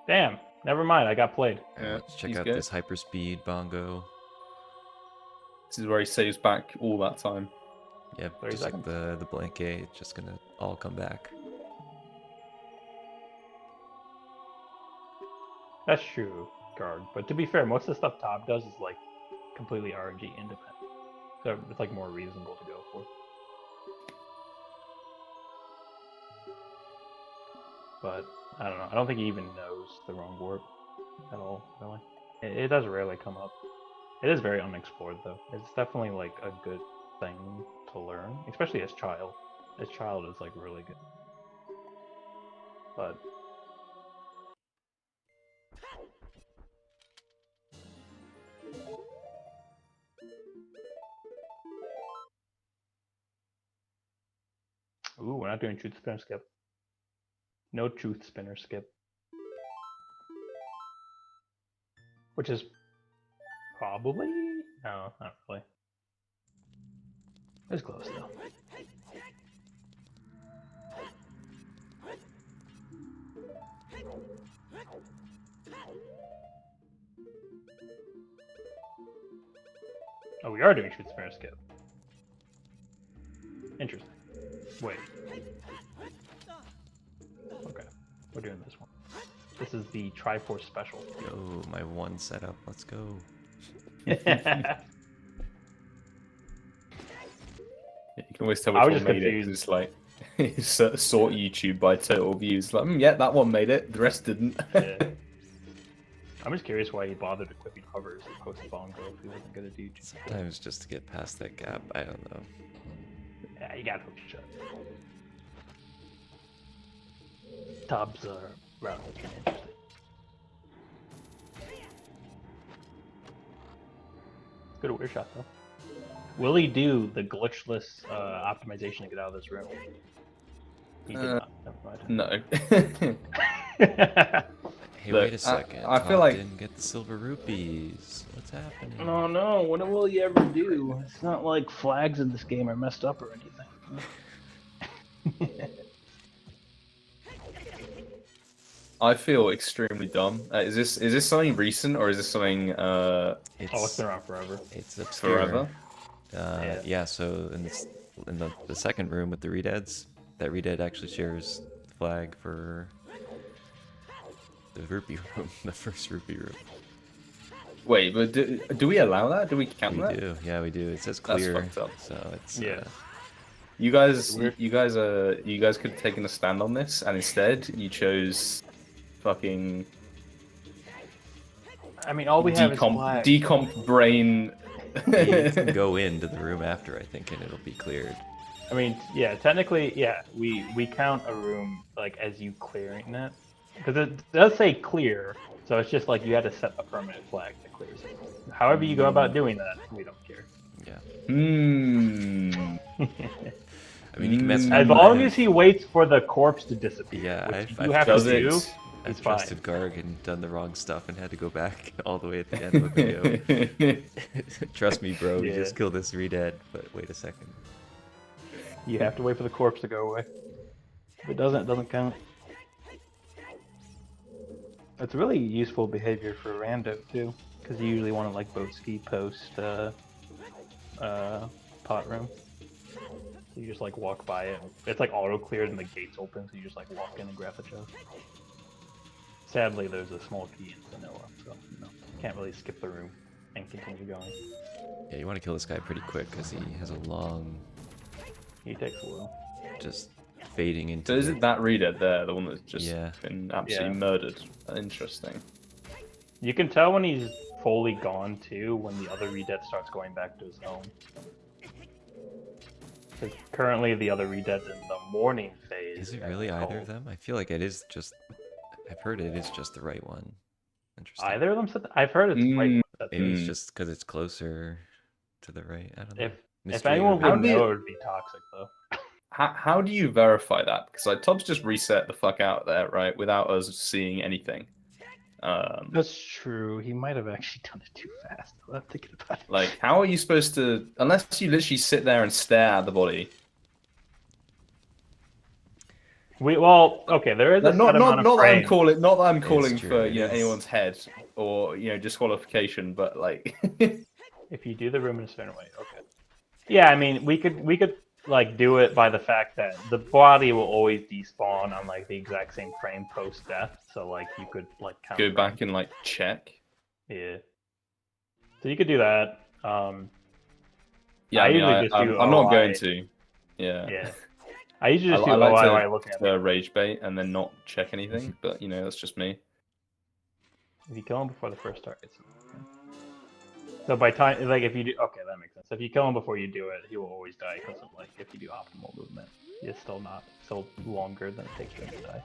Damn. Never mind. I got played. Yeah, Let's check he's out good. this hyperspeed bongo. This is where he saves back all that time. Yep, 30 just seconds. like the blank A, it's just gonna all come back. That's true, guard. But to be fair, most of the stuff Top does is like completely RNG independent. So it's like more reasonable to go for. But I don't know. I don't think he even knows the wrong word at all, really. It does rarely come up. It is very unexplored though. It's definitely like a good thing to learn, especially as child. As child is like really good. But ooh, we're not doing truth spinner skip. No truth spinner skip. Which is probably no, not really. It's close though. Oh, we are doing truth spinner skip. Interesting. Wait. Okay, we're doing this one. This is the Triforce special. Yo, my one setup. Let's go. You can always tell I which was one just made it confused. because it's like it's sort YouTube by total views. Like, yeah, that one made it. The rest didn't. Yeah. I'm just curious why he bothered equipping hovers and post bongo if he wasn't gonna do. Sometimes just to get past that gap, I don't know. Yeah, you gotta hook shot. Tubs route has been interesting. Good weird shot though. Will he do the glitchless optimization to get out of this room? He did not. Never No. mind. Hey, Look, wait a second. I feel Top like- didn't get the silver rupees. What's happening? Oh no, what will you ever do? It's not like flags in this game are messed up or anything. I feel extremely dumb. Is this something recent or is this something It's, Oh, it's been around forever. it's obscure. forever? Yeah. So in the second room with the redeads, that redead actually shares the flag for the rupee room, the first rupee room. Wait, but do we allow that? Do we count We that? do, yeah, we do. It says That's clear, fucked up. so it's Yeah. You guys Weird. could have taken a stand on this, and instead you chose fucking I mean, all we have is flags. decomp brain You can go into the room after, I think, and it'll be cleared. I mean, yeah, technically, yeah, we count a room like as you clearing it, because it does say clear, so it's just like you had to set a permanent flag that clears it. However you go about doing that, we don't care. Yeah. Hmm. I mean, you can mess around. As long as he waits for the corpse to disappear, Yeah, which I've you have to Does do, it? he's I've fine. trusted Garg and done the wrong stuff and had to go back all the way at the end of a video. Trust me, bro. You Yeah. just killed this re-dead. But wait a second. You have to wait for the corpse to go away. If it doesn't count. It's really useful behavior for rando too, because you usually want to like boat ski post pot room. So you just like walk by it. It's like auto cleared and the gates open, so you just like walk in and grab the chest. Sadly, there's a small key in vanilla, so can't really skip the room and continue going. Yeah, you want to kill this guy pretty quick because he has a long, He takes a while. just fading into. So is it that reader there, the one that's just Yeah. been absolutely Yeah. murdered? Interesting. You can tell when he's fully gone too, when the other redead starts going back to his home. Because currently the other redead's in the morning phase. Is it as really it's either called. of them? I feel like it is just. I've heard it is just the right one. Interesting. Either of them said I've heard it's right. Maybe it's just because it's closer to the right. I don't know. If Mystery anyone reveal. would know, it would be toxic though. How do you verify that? Because like Tobbs just reset the fuck out there, right, without us seeing anything. That's true. He might have actually done it too fast. I'll have to think about it. Like, how are you supposed to, unless you literally sit there and stare at the body? Okay, there is a Not set amount of that I'm frames. calling, not that I'm calling true, for it is. anyone's head or disqualification, but like. If you do the room in a certain way, okay. Yeah, I mean, we could like do it by the fact that the body will always despawn on like the exact same frame post death. So like you could like count Go frames. back and like check. Yeah. So you could do that. Yeah, I I mean, usually just do I'm not OI. going to. Yeah. Yeah. I usually just do I like OI to while looking at it. rage bait and then not check anything, but that's just me. If you kill him before the first target. So by time, like if you do, okay, that makes sense. If you kill him before you do it, he will always die because of like if you do optimal movement, it's still longer than it takes for him to die.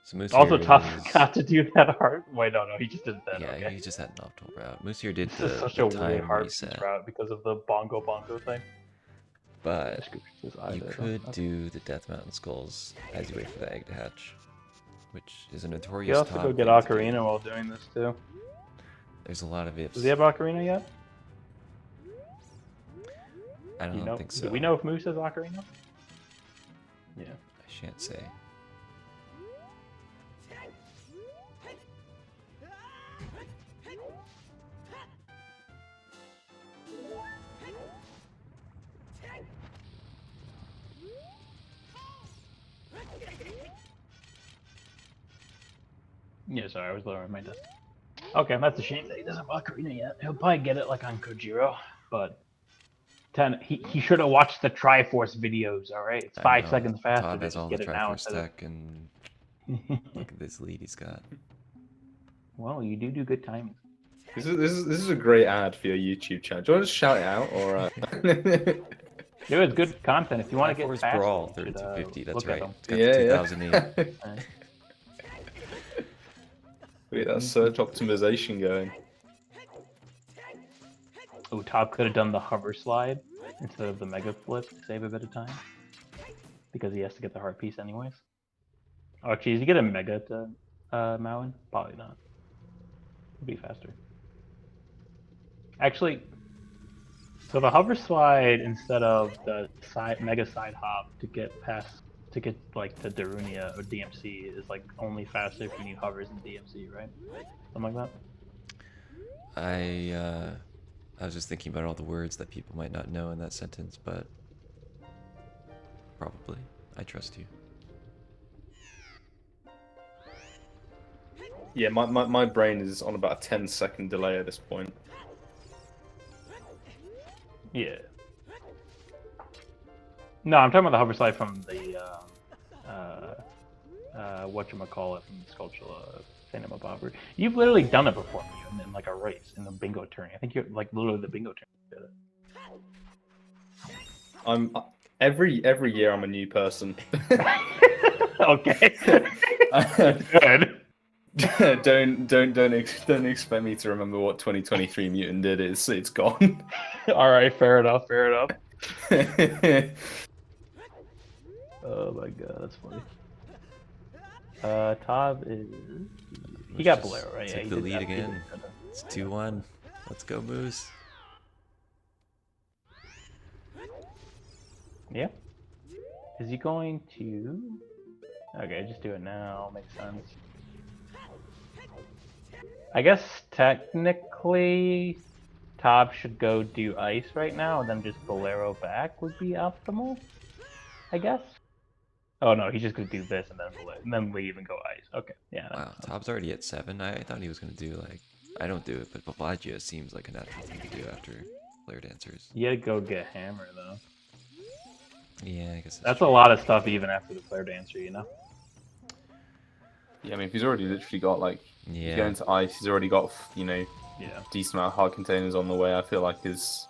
So Moose Also, here tough is- got to do that hard. Wait, no, he just did that. Yeah, Okay. he just had an optimal route. Moose here did This is such the a weird time hard reset, route because of the bongo thing. but His eye you there, could though. do the Death Mountain Skulls as you wait for the egg to hatch, which is a notorious. You also top go get thing to do. Ocarina while doing this too. There's a lot of ifs. Does he have Ocarina yet? I don't think so. Do we know if Moose has Ocarina? Yeah. I shan't say. Yeah, sorry, I was lowering my desk. Okay, that's a shame that he doesn't have Ocarina yet. He'll probably get it like on Kojiro, but he should have watched the Triforce videos, alright? It's I 5 know, seconds faster Todd to has just all the get it now Triforce instead of... tech, and look at this lead he's got. Well, you do good timing. This is a great ad for your YouTube channel. Do you want to just shout it out or? Dude, it's good content. If you want to get Triforce faster, Brawl you should, 3250. That's look at right. them. It's got Yeah, the yeah. 2008. Wait, that search optimization going. Oh, Top could have done the hover slide instead of the mega flip to save a bit of time. Because he has to get the heart piece anyways. Oh, geez, you get a mega to Mountain? Probably not. It'd be faster. Actually, so the hover slide instead of the mega side hop to get like to Darunia or DMC is like only faster if you need hovers in DMC, right? Something like that? I was just thinking about all the words that people might not know in that sentence, but probably. I trust you. Yeah, my brain is on about a 10-second delay at this point. Yeah. No, I'm talking about the hover slide from the whatchamacallit from Skulltula Cinema Bobber. You've literally done it before, me in like a race in the bingo tourney. I think you're like literally the bingo tourney. I'm every year I'm a new person. Okay. Good. don't expect me to remember what 2023 Mutant did. It's gone. All right, fair enough. Fair enough. Oh my god, that's funny. Tob is. He got Bolero, right? Took Yeah, the he did lead that. again. It's 2-1. Let's go, Moose. Yeah. Is he going to? Okay, just do it now. Makes sense. I guess technically, Tob should go do ice right now, and then just Bolero back would be optimal. I guess. Oh no, he's just gonna do this and then leave and go ice. Okay, yeah. Wow, Top's already at 7. I thought he was gonna do like, I don't do it, but Papagio seems like a natural thing to do after Flare Dancers. You had to go get Hammer though. Yeah, I guess That's true. a lot of stuff even after the Flare Dancer, you know. Yeah, I mean, if he's already literally got like, he's Yeah. going to ice. He's already got Yeah. decent amount of hard containers on the way. I feel like his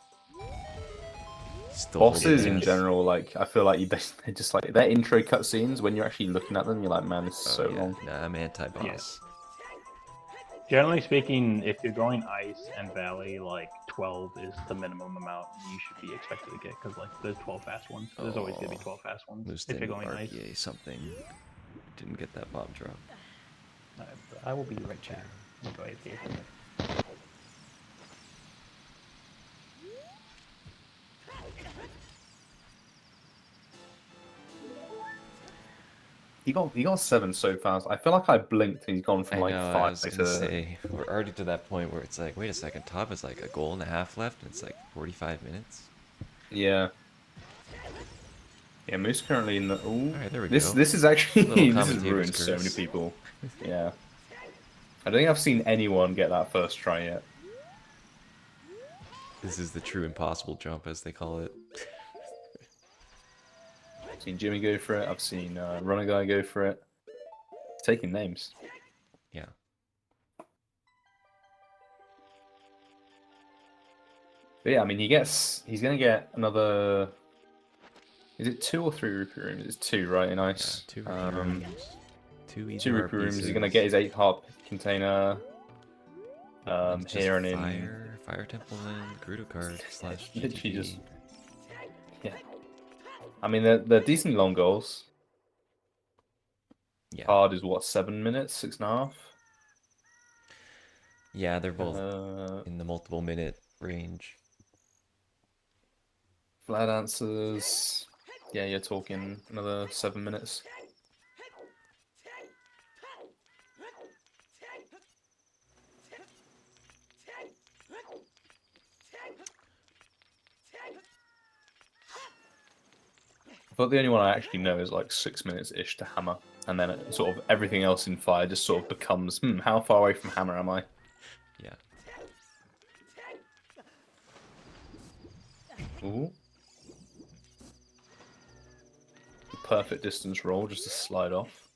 Still bosses holding in ass. general, like I feel like they're just like their intro cutscenes. When you're actually looking at them, you're like, man, this is so yeah. long. Nah, I'm anti-boss. Generally speaking, if you're going ice and valley, like 12 is the minimum amount you should be expected to get, because like there's 12 fast ones. There's always gonna be 12 fast ones Moose if you're didn't going ice. RPA something. Didn't get that bomb drop. I will be right back. I'll go AFK for a minute. He got 7 so fast. I feel like I blinked and he's gone from I like know, 5 I was to. gonna say, we're already to that point where it's like, wait a second, Top is like a goal and a half left, and it's like 45 minutes. Yeah. Yeah, Moose currently in the. Ooh. Alright, there we This go. this is actually Little this has commentator's ruined so many curse. people. Yeah. I don't think I've seen anyone get that first try yet. This is the true impossible jump, as they call it. I've seen Jimmy go for it. I've seen Runner Guy go for it. Taking names. Yeah. But yeah, I mean, he's gonna get another. Is it 2 or 3 rupee rooms? It's 2, right? In ice. Yeah, 2 rupee rooms. 2 easy 2 heart rupee rooms. He's pieces. gonna get his 8 heart container. And just Here and in. Fire Temple and Gerudo card / Literally GTP. just. Yeah. I mean, they're decently long goals. Yeah. Hard is what, 7 minutes, 6.5. Yeah, they're both in the multiple minute range. Flat answers. Yeah, you're talking another 7 minutes. But the only one I actually know is like 6 minutes ish to hammer, and then it, sort of everything else in fire just sort of becomes, how far away from hammer am I? Yeah. Ooh. Perfect distance roll just to slide off.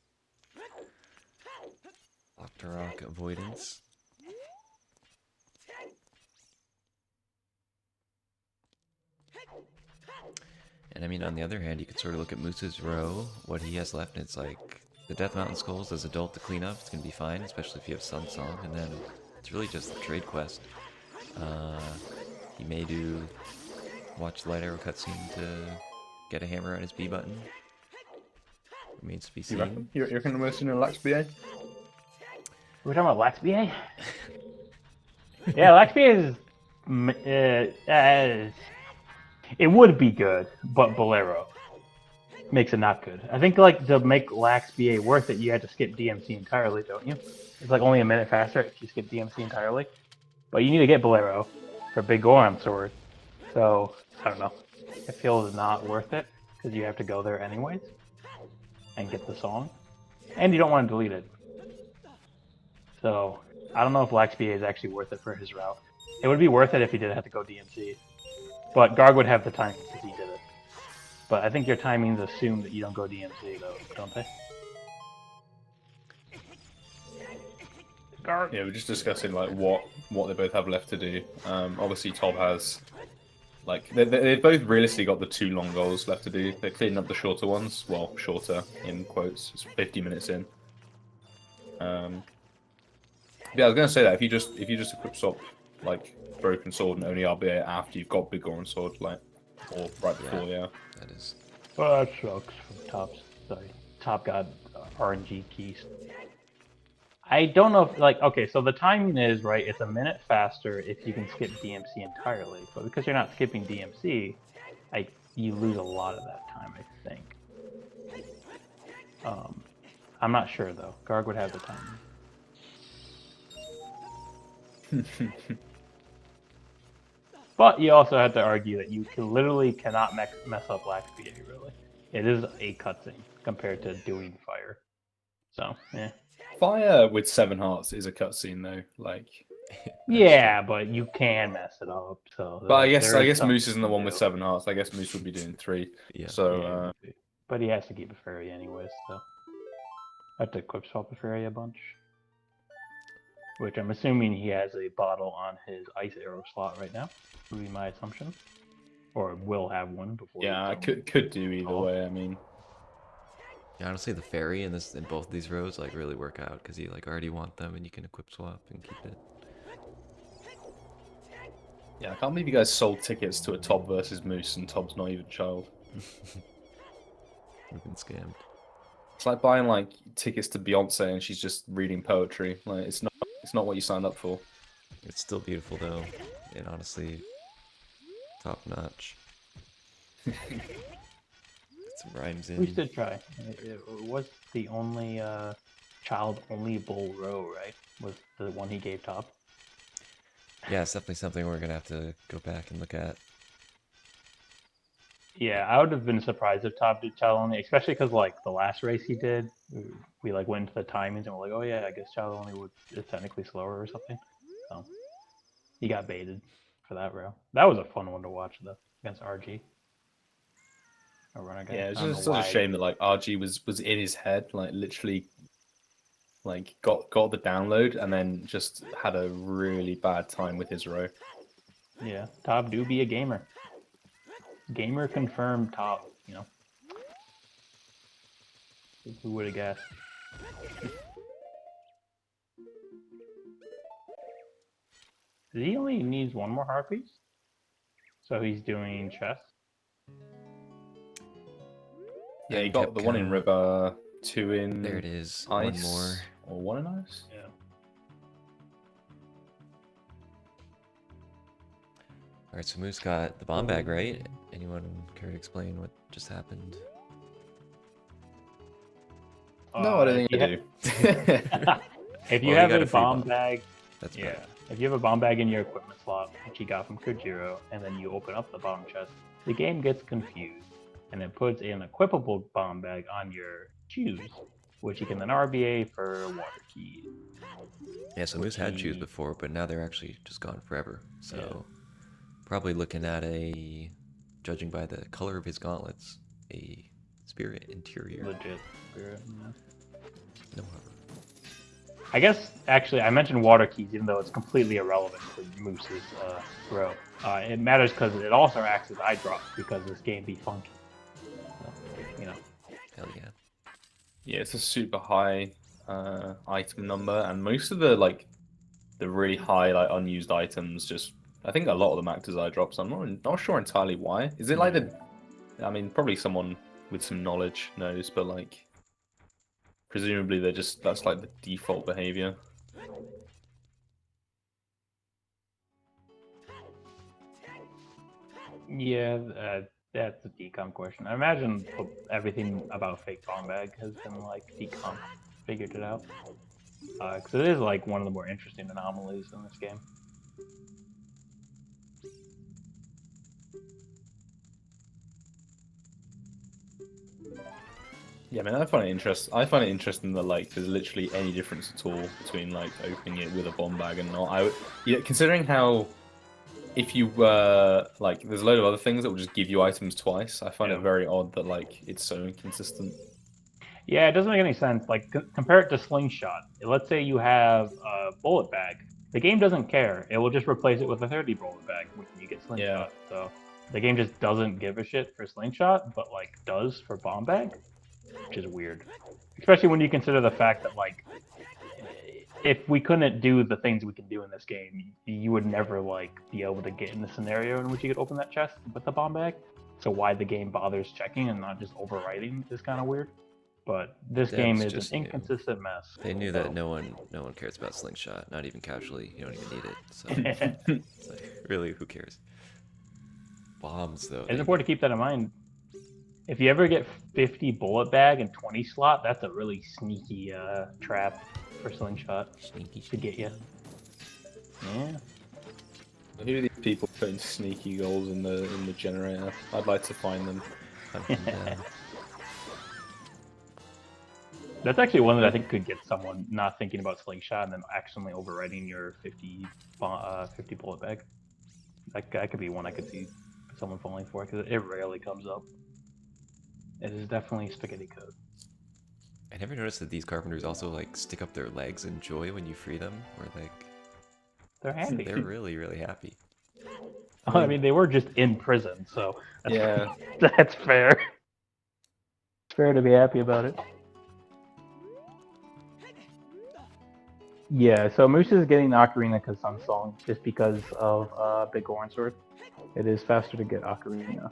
Octorok avoidance. And I mean, on the other hand, you could sort of look at Moose's row, what he has left, and it's like, the Death Mountain Skulls as adult to clean up, it's going to be fine, especially if you have Sun Song, and then it's really just the trade quest. He may do watch the Light Arrow cutscene to get a hammer on his B button. Remains to be seen. You reckon? You reckon we're seeing a Lax BA? We're talking about Lax BA? Yeah, Lax BA is... it would be good, but Bolero makes it not good. I think like to make Lax BA worth it, you had to skip DMC entirely, don't you? It's like only a minute faster if you skip DMC entirely. But you need to get Bolero for Big Goron Sword. So, I don't know. It feels not worth it, because you have to go there anyways and get the song. And you don't want to delete it. So, I don't know if Lax BA is actually worth it for his route. It would be worth it if he did have to go DMC. But Garg would have the time if he did it. But I think your timings assume that you don't go DMC, though, don't they? Guard. Yeah, we're just discussing like what they both have left to do. Obviously, Tob has like they've both realistically got the 2 long goals left to do. They're cleaning up the shorter ones. Well, shorter in quotes. It's 50 minutes in. Yeah, I was gonna say that if you just equip swap like broken sword and only RBA after you've got big Goron sword, like or right before, yeah. That is. Well, that sucks from Top's side. Top got RNG keys. I don't know if, like, okay, so the timing is, right, it's a minute faster if you can skip DMC entirely, but because you're not skipping DMC, you lose a lot of that time, I think. I'm not sure, though. Garg would have the time. But you also have to argue that you literally cannot mess up Black PA, really. It is a cutscene compared to doing fire. So, yeah. Fire with 7 hearts is a cutscene though, like. Yeah, but you can mess it up. So, But I guess something Moose isn't the to one do. with 7 hearts. I guess Moose would be doing 3. Yeah. So But he has to keep a fairy anyways, so I have to equip swap a fairy a bunch. Which I'm assuming he has a bottle on his ice arrow slot right now. Would be my assumption. Or will have one before. yeah, I could do either way. I mean, Yeah, honestly, the fairy in both of these rows like really work out because you like already want them and you can equip swap and keep it. yeah, I can't believe you guys sold tickets to a Tob versus Moose and Tob's not even a child. We've been scammed. It's like buying like tickets to Beyonce and she's just reading poetry. Like it's not what you signed up for. It's still beautiful though, and honestly, top notch. Get some rhymes in. We should try. It was the only child-only bull row, right? Was the one he gave Top. Yeah, it's definitely something we're gonna have to go back and look at. Yeah, I would have been surprised if Top did child only, especially because like the last race he did, we like went into the timings and we're like, oh yeah, I guess child only is technically slower or something. So he got baited for that row. That was a fun one to watch though against RG. Yeah, it's just such a shame that like RG was in his head, like literally, like got the download and then just had a really bad time with his row. Yeah, Top do be a gamer. Gamer confirmed Top, you know. Who would have guessed? He only needs one more heart piece? So he's doing chess? Yeah, you got the one in river, 2 in There it is. ice, One more. or 1 in ice. Yeah. All right, so Moose got the bomb bag, right? Anyone care to explain what just happened? No, I don't think I do. If you Well, have got a a free bomb bomb. bag, That's yeah. better. If you have a bomb bag in your equipment slot, which you got from Kojiro, and then you open up the bottom chest, the game gets confused, and it puts an equipable bomb bag on your shoes, which you can then RBA for water keys. Yeah, so Moose had shoes before, but now they're actually just gone forever. So Yeah. probably looking at judging by the color of his gauntlets, a spirit interior. Legit spirit. Yeah. No hover. I guess actually I mentioned water keys, even though it's completely irrelevant to Moose's row. It matters because it also acts as eye drop because this game be funky. So, you know. Hell yeah. Yeah, it's a super high item number, and most of the really high like unused items just I think a lot of them act as eye drops. I'm not sure entirely why. Is it like I mean, probably someone with some knowledge knows, but like presumably that's like the default behavior. Yeah, that's a decom question. I imagine everything about fake bomb bag has been like decom figured it out. Because it is like one of the more interesting anomalies in this game. Yeah, I mean, I find it interesting that like there's literally any difference at all between like opening it with a bomb bag and not. Considering how if you like there's a load of other things that will just give you items twice. I find it very odd that like it's so inconsistent. Yeah, it doesn't make any sense. Like, compare it to Slingshot. Let's say you have a bullet bag. The game doesn't care. It will just replace it with a 30 bullet bag when you get Yeah. Slingshot. So the game just doesn't give a shit for Slingshot, but like does for bomb bag, which is weird. Especially when you consider the fact that like if we couldn't do the things we can do in this game, you would never like be able to get in the scenario in which you could open that chest with the bomb bag. So why the game bothers checking and not just overwriting is kind of weird. But this game Devs is an just knew. inconsistent mess. They knew So. that no one cares about Slingshot, not even casually. You don't even need it. So it's like, really, who cares? Bombs though. It's important to keep that in mind. If you ever get 50 bullet bag and 20 slot, that's a really sneaky trap for Slingshot Sneaky to get you. Yeah. Who are these people putting sneaky goals in the generator? I'd like to find them. Hunt them down. That's actually one that I think could get someone not thinking about Slingshot and then accidentally overwriting your 50 bullet bag. That could be one I could see someone falling for because it rarely comes up. It is definitely spaghetti code. I never noticed that these carpenters also like stick up their legs in joy when you free them, or like They're happy. they're really really happy. I mean, they were just in prison, so that's, Yeah. that's fair. It's fair to be happy about it. Yeah, so Moose is getting the Ocarina because Song just because of Big Orange Sword. It is faster to get Ocarina.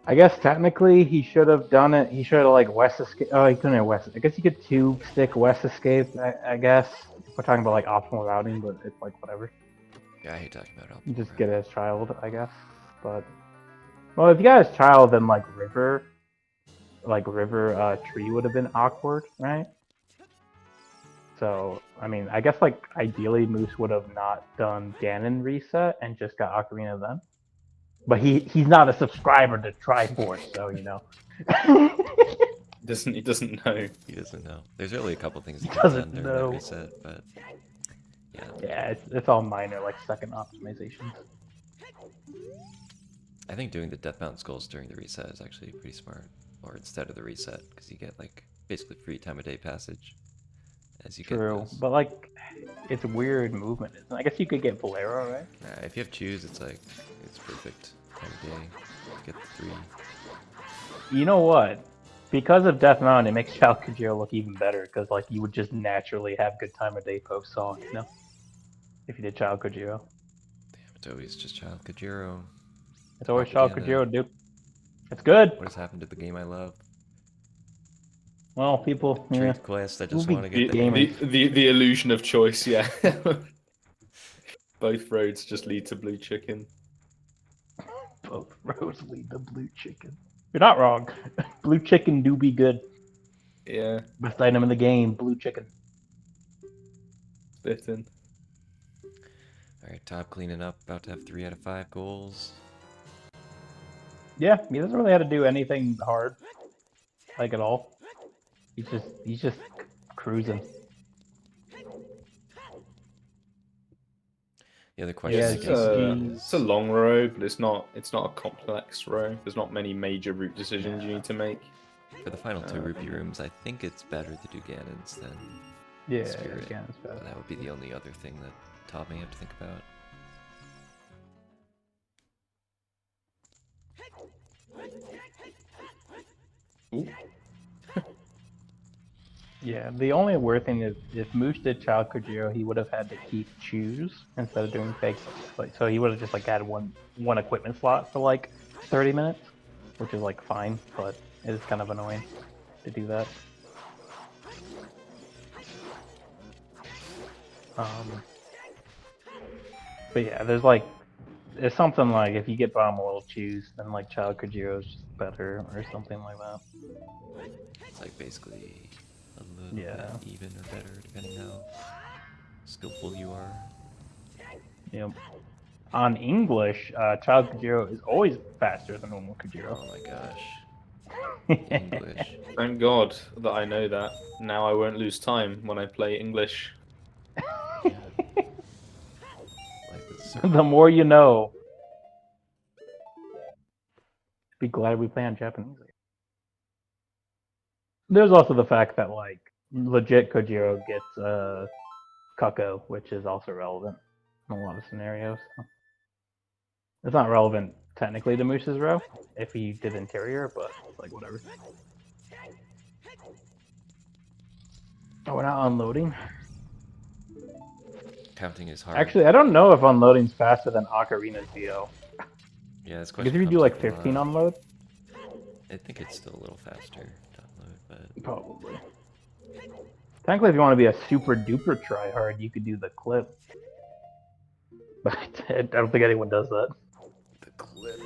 I guess technically he should have done it. He should have like West Escape. Oh, he couldn't have West. I guess he could two stick West Escape. I guess if we're talking about like optimal routing, but it's like whatever. Yeah, I hate talking about it. You just get it as child, I guess. But well, if you got as child, then like River Tree would have been awkward, right? So I mean, I guess like ideally Moose would have not done Ganon reset and just got Ocarina then. But he's not a subscriber to Triforce, so you know. He doesn't know. He doesn't know. There's really a couple things he He could have doesn't done during know. that reset, but yeah. Yeah, it's all minor, like second optimizations. I think doing the Death Mountain Skulls during the reset is actually pretty smart. Or instead of the reset, because you get like basically free time of day passage as you get True, those. but like, it's weird movement. I guess you could get Bolero, right? If you have choose, it's like it's perfect time of day. Get the 3. You know what? Because of Death Mountain, it makes Chao Kujiro look even better, because like you would just naturally have good time of day post song, you know? If you did Chao Kujiro. Damn, it's always just Child Kajiro. It's always Chao Propaganda. Kujiro, dude. It's good! What has happened to the game I love? Well, people, yeah. Trait quest, I just We'll want to be get the gamers. The illusion of choice, yeah. Both roads just lead to blue chicken. Both roads lead to blue chicken. You're not wrong. Blue chicken do be good. Yeah, Best item in the game, blue chicken. bitten. Alright, top cleaning up, about to have 3 out of 5 goals. Yeah, he doesn't really have to do anything hard, like at all. He's just cruising. The other question, Yeah, I It's, guess, it's a long row, but it's not a complex row. There's not many major route decisions you need to make. for the final 2 rupee rooms, I think it's better to do Ganon's than Yeah, Spirit. again, it's bad. That would be the only other thing that Todd may have to think about. Ooh. Yeah, the only weird thing is if Moose did Child Kojiro, he would have had to keep choose instead of doing fake. Like, so he would have just like had one equipment slot for like 30 minutes, which is like fine, but it is kind of annoying to do that. But yeah, there's something like if you get bottom will choose, then like Child Kojiro is just better or something like that. It's like basically a little Yeah. bit even or better, depending how skillful you are. Yep. On English, Child Kojiro is always faster than normal Kojiro. Oh my gosh. English. Thank God that I know that. Now I won't lose time when I play English. Life is so The more you know. Be glad we play on Japanese. There's also the fact that like legit Kojiro gets Kako, which is also relevant in a lot of scenarios. So. It's not relevant technically to Moose's row if he did interior, but like whatever. Oh, we're not unloading. Counting is hard. Actually, I don't know if unloading's faster than Ocarina's VO. Yeah, this Because question if you comes do like up a 15 lot. unload, I think it's still a little faster to upload, but probably. Technically, if you want to be a super duper tryhard, you could do the clip. But I don't think anyone does that. the clip.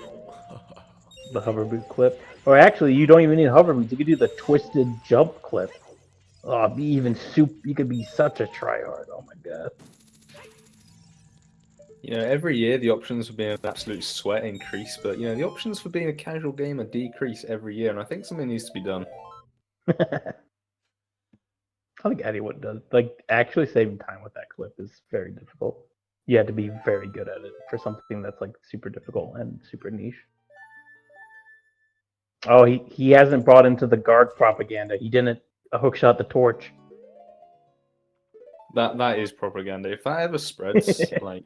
The hover boot clip. Or actually, you don't even need hover boots. You could do the twisted jump clip. Oh, be even you could be such a tryhard. Oh my god. You know, every year the options for being an absolute sweat increase, but you know the options for being a casual gamer decrease every year, and I think something needs to be done. I don't think anyone does. Like, actually saving time with that clip is very difficult. You have to be very good at it for something that's like super difficult and super niche. Oh, he hasn't brought into the guard propaganda. He didn't hookshot the torch. That is propaganda. If that ever spreads, like,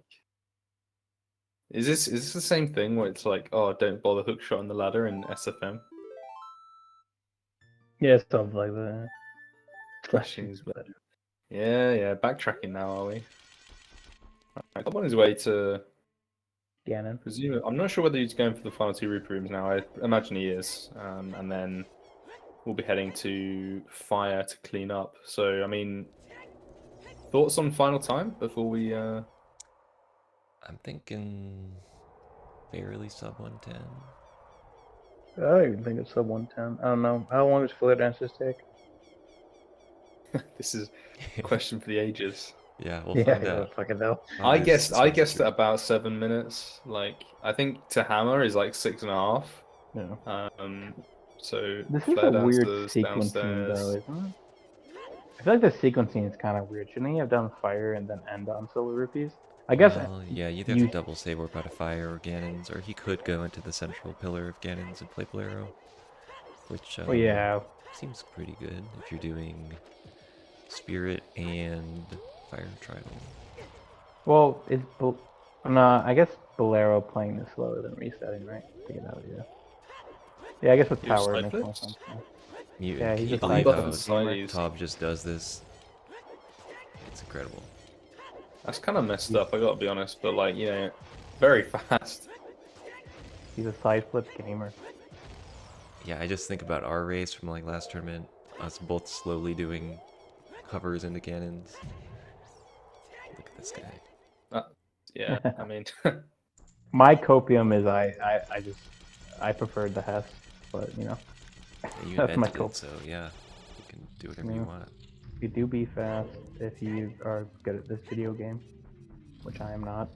is this the same thing where it's like, oh, don't bother hookshot on the ladder in SFM? Yeah, stuff like that. Flashings, but yeah. Backtracking now, are we? Right, on his way to Ganon. presume. I'm not sure whether he's going for the final two Rupee rooms now. I imagine he is, and then we'll be heading to Fire to clean up. So, I mean, thoughts on final time before we? I'm thinking barely sub 110. I don't even think it's sub 110. I don't know. How long does fluid dances take? This is a question for the ages. Yeah, we'll find out. Fucking hell. I There's guessed at about 7 minutes. Like, I think to hammer is like 6.5. Yeah. So This is flare a weird dancers sequencing, downstairs. though, isn't it? I feel like the sequencing is kind of weird. Shouldn't he have done fire and then end on silver rupees? I guess. Well, yeah, you either have to double save or out of fire or Ganon's, or he could go into the central pillar of Ganon's and play Bolero, which Oh yeah. seems pretty good if you're doing Spirit and Fire Tridal. Well, it's no. I guess Bolero playing is slower than resetting, right? Figure that out, yeah. Yeah, I guess with You're power it side makes more flips? sense. You, Yeah, he's can you a believe side how flip. Tob just does this? It's incredible. That's kind of messed up, I gotta be honest, but like, you know, very fast. He's a side flip gamer. Yeah, I just think about our race from like last tournament, us both slowly doing hovers into Ganon's. Look at this guy. Yeah, I mean, My copium is I preferred the Hess, but you know. You That's my invented cope. it, so yeah, you can do whatever you want. You do be fast if you are good at this video game, which I am not.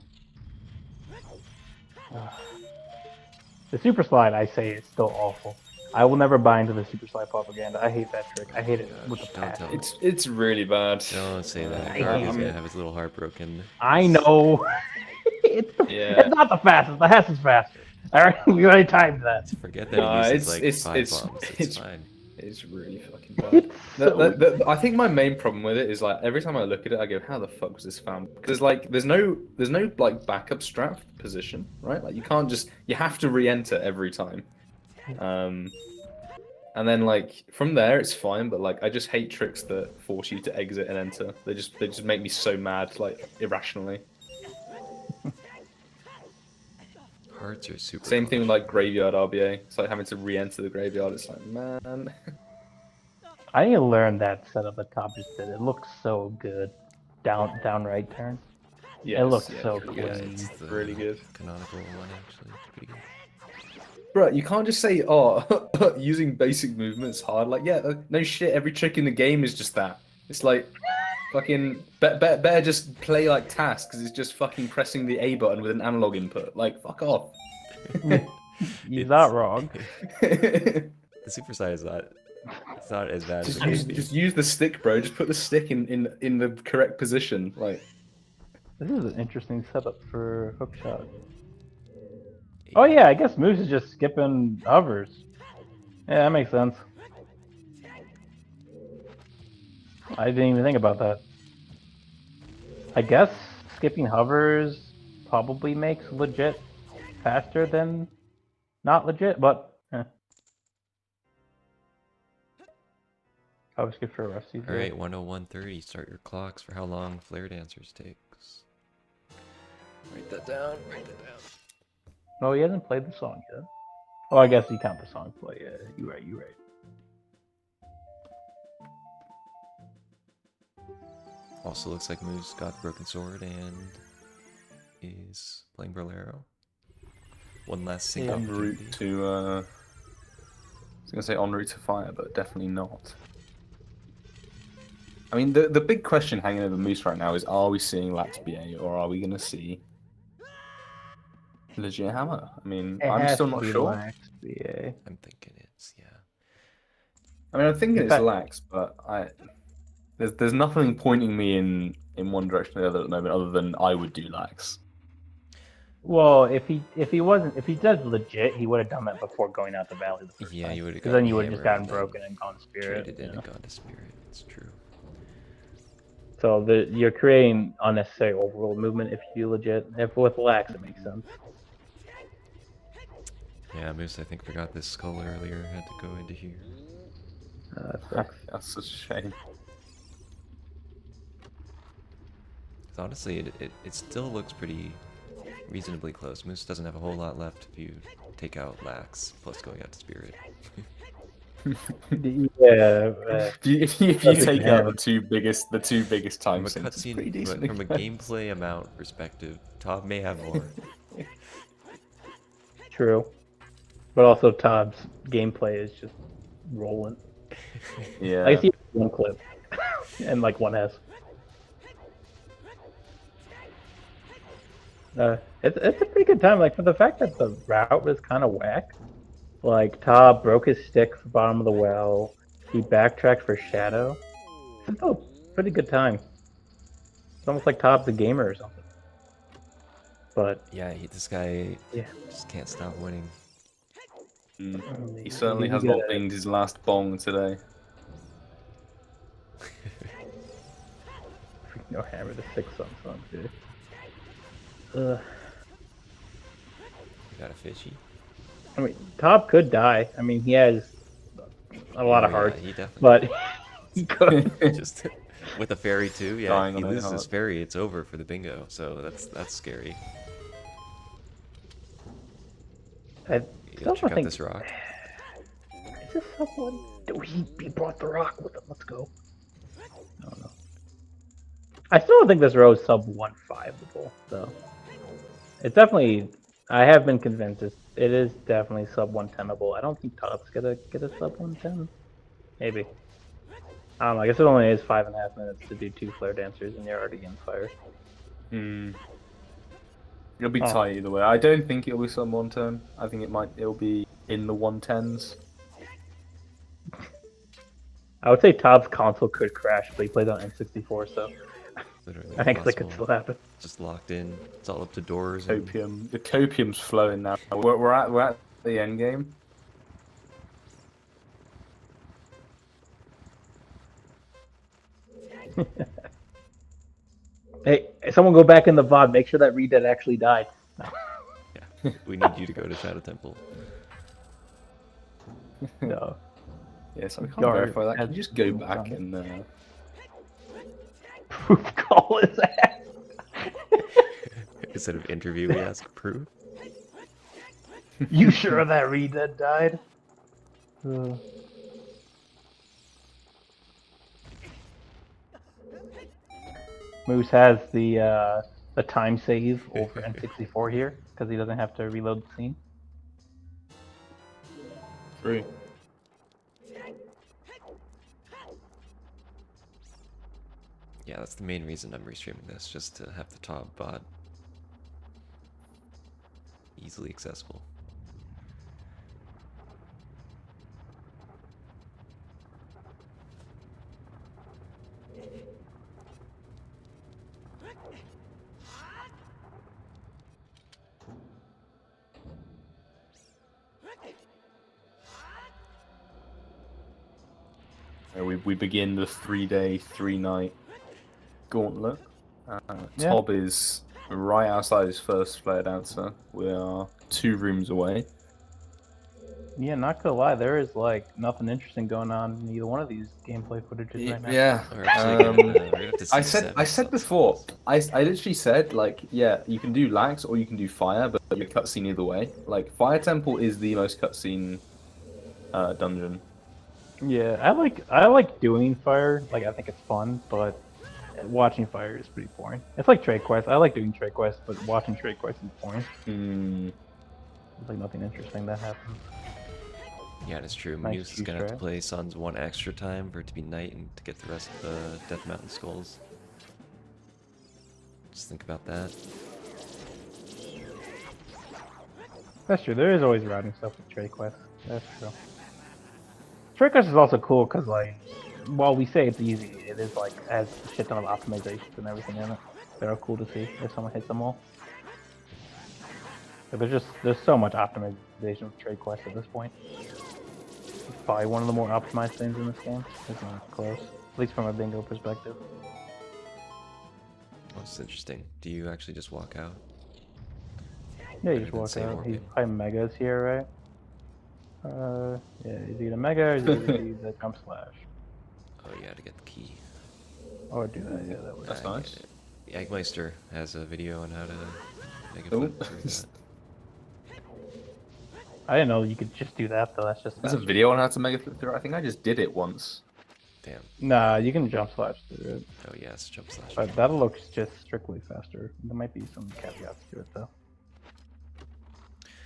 The super slide, I say, is still awful. I will never buy into the super slide propaganda. I hate that trick. I hate it with a passion. it's really bad. Don't say that. I Garg hate is gonna it. have his little heart broken. I know. It's Yeah. not the fastest. The Hess is faster. All right, we already timed that. Forget that he uses like five bombs. It's fine. It's really fucking bad. It's so I think my main problem with it is like every time I look at it, I go, "How the fuck was this found?" Because like, there's no like backup strap position, right? Like you can't just you have to re-enter every time. And then like from there it's fine, but like I just hate tricks that force you to exit and enter. They just make me so mad, like irrationally. Hearts are super. Same thing with like graveyard RBA. It's like having to re-enter the graveyard. It's like, man. I need to learn that setup that Top just did. It looks so good. Down right turn. Yes, It looks yeah, so pretty clean. good. It's the really good. Canonical one actually. It's pretty good. Bro, you can't just say, oh, using basic movements hard. Like, yeah, no shit. Every trick in the game is just that. It's like, fucking, better just play like TAS, because it's just fucking pressing the A button with an analog input. Like, fuck off. He's not wrong. The super side is not. It's not as bad as it could be. Just use the stick, bro. Just put the stick in the correct position. Like, This is an interesting setup for hookshot. Oh yeah, I guess Moose is just skipping hovers. Yeah, that makes sense. I didn't even think about that. I guess skipping hovers probably makes legit faster than not legit, but I was good for Rusty's. All right, 101:30. Start your clocks for how long Flare Dancers takes. Write that down. Write that down. No, he hasn't played the song yet. Oh, I guess you count the song play. Yeah, you're right. You're right. Also looks like Moose got the broken sword and is playing Bolero. One last sync Yeah. En opportunity. route to, I was gonna say en route to fire, but definitely not. I mean, the big question hanging over Moose right now is: are we seeing Lax BA or are we gonna see legit Hammer? I mean, It I'm has still to not be sure. Lax BA. I'm thinking it's, yeah. I mean, I'm thinking In it's fact- Lax, but there's nothing pointing me in one direction or the other at the moment, other than I would do Lax. Well, if he does legit, he would have done that before going out the valley the first Yeah, time. you would have Because gotten then you would have just Hammer gotten and then broken and gone spirit. traded in You know? and gone to Spirit. It's true. So you're creating unnecessary overworld movement if you do legit. If with Lax, it makes sense. Yeah, Moose, I think, forgot this skull earlier. Had to go into here. That sucks. That's such a shame. 'Cause honestly, it still looks pretty reasonably close. Moose doesn't have a whole lot left if you take out Lax, plus going out to Spirit. Yeah. If you take out the two biggest time From a sinks, it's cutscene, pretty decently from a close. gameplay amount perspective, Todd may have more. True. But also Todd's gameplay is just rolling. Yeah. I see one clip and like one S. It's a pretty good time. Like for the fact that the route was kind of whack. Like Todd broke his stick for bottom of the well. He backtracked for shadow. It's still a pretty good time. It's almost like Todd's a gamer or something. But Yeah, this guy yeah, just can't stop winning. He certainly has not binged his last bong today. No hammer the 6 on too. You got a fishy? I mean, Todd could die. I mean, he has a lot of Oh, yeah, hearts, he definitely but he could. just with a fairy too. Yeah, Dying if he on a loses his heart. fairy, it's over for the bingo. So that's scary. I You still check out think. this rock. Is this someone? He brought the rock with him. Let's go. I don't know. I still don't think this row is sub 1.5able, though. It's definitely. I have been convinced it is definitely sub 110able. I don't think Todd's gonna get a sub 110. Maybe. I don't know. I guess it only is 5.5 minutes to do 2 flare dancers, and you're already in fire. It'll be Oh. tight either way. I don't think it'll be some 110. I think it'll be in the 110s. I would say Todd's console could crash, but he plays on N64, so Literally I think that impossible. could still happen. Just locked in. It's all up to doors. And... Copium. The copium's flowing now. We're at the end game. Hey, someone go back in the VOD. Make sure that Reed Dead actually died. No. Yeah, we need you to go to Shadow Temple. No. Yes, I can't Guard verify that. Can you has just go boots back on it. and Proof call his ass. Instead of interview, we ask proof. You sure that Reed Dead died? Moose has the time save over N64 here because he doesn't have to reload the scene. True. Yeah, that's the main reason I'm restreaming this, just to have the top bot easily accessible. we begin the 3-day, 3-night gauntlet. Yeah. Tob is right outside his first flare dancer. We are 2 rooms away. Yeah, not gonna lie, there is like nothing interesting going on in either one of these gameplay footages right now. Yeah. We're actually we're gonna have to see I said seven before. subsequences. I literally said like, yeah, you can do lags or you can do fire, but you cutscene either way. Like Fire Temple is the most cutscene dungeon. Yeah, I like doing fire. Like I think it's fun, but watching fire is pretty boring. It's like trade quests. I like doing trade quests, but watching trade quests is boring. Hmm. There's like nothing interesting that happens. Yeah, that's true. Nice Moose is juice gonna have to tray. play Suns one extra time for it to be night and to get the rest of the Death Mountain skulls. Just think about that. That's true. There is always routing stuff with trade quests. That's true. Trade quests is also cool because like, while we say it's easy, it is like has a shit ton of optimizations and everything in it. They're cool to see if someone hits them all. Like, there's so much optimization with trade quests at this point. It's probably one of the more optimized things in this game. It's not close, at least from a bingo perspective. Oh, it's interesting. Do you actually just walk out? Yeah, you Better just than walk say out. He's warping. probably megas here, right? Yeah, is he gonna mega or is he gonna do the jump slash? Oh, yeah, to get the key. Or do that, yeah, that would. That's I get nice. it. The Eggmeister has a video on how to make a Oh. flip through that. I didn't know you could just do that though. That's just There's a faster. video on how to make a flip through. I think I just did it once. Damn. Nah, you can jump slash through it, Oh, yes, jump slash. but that looks just strictly faster. There might be some caveats to it though.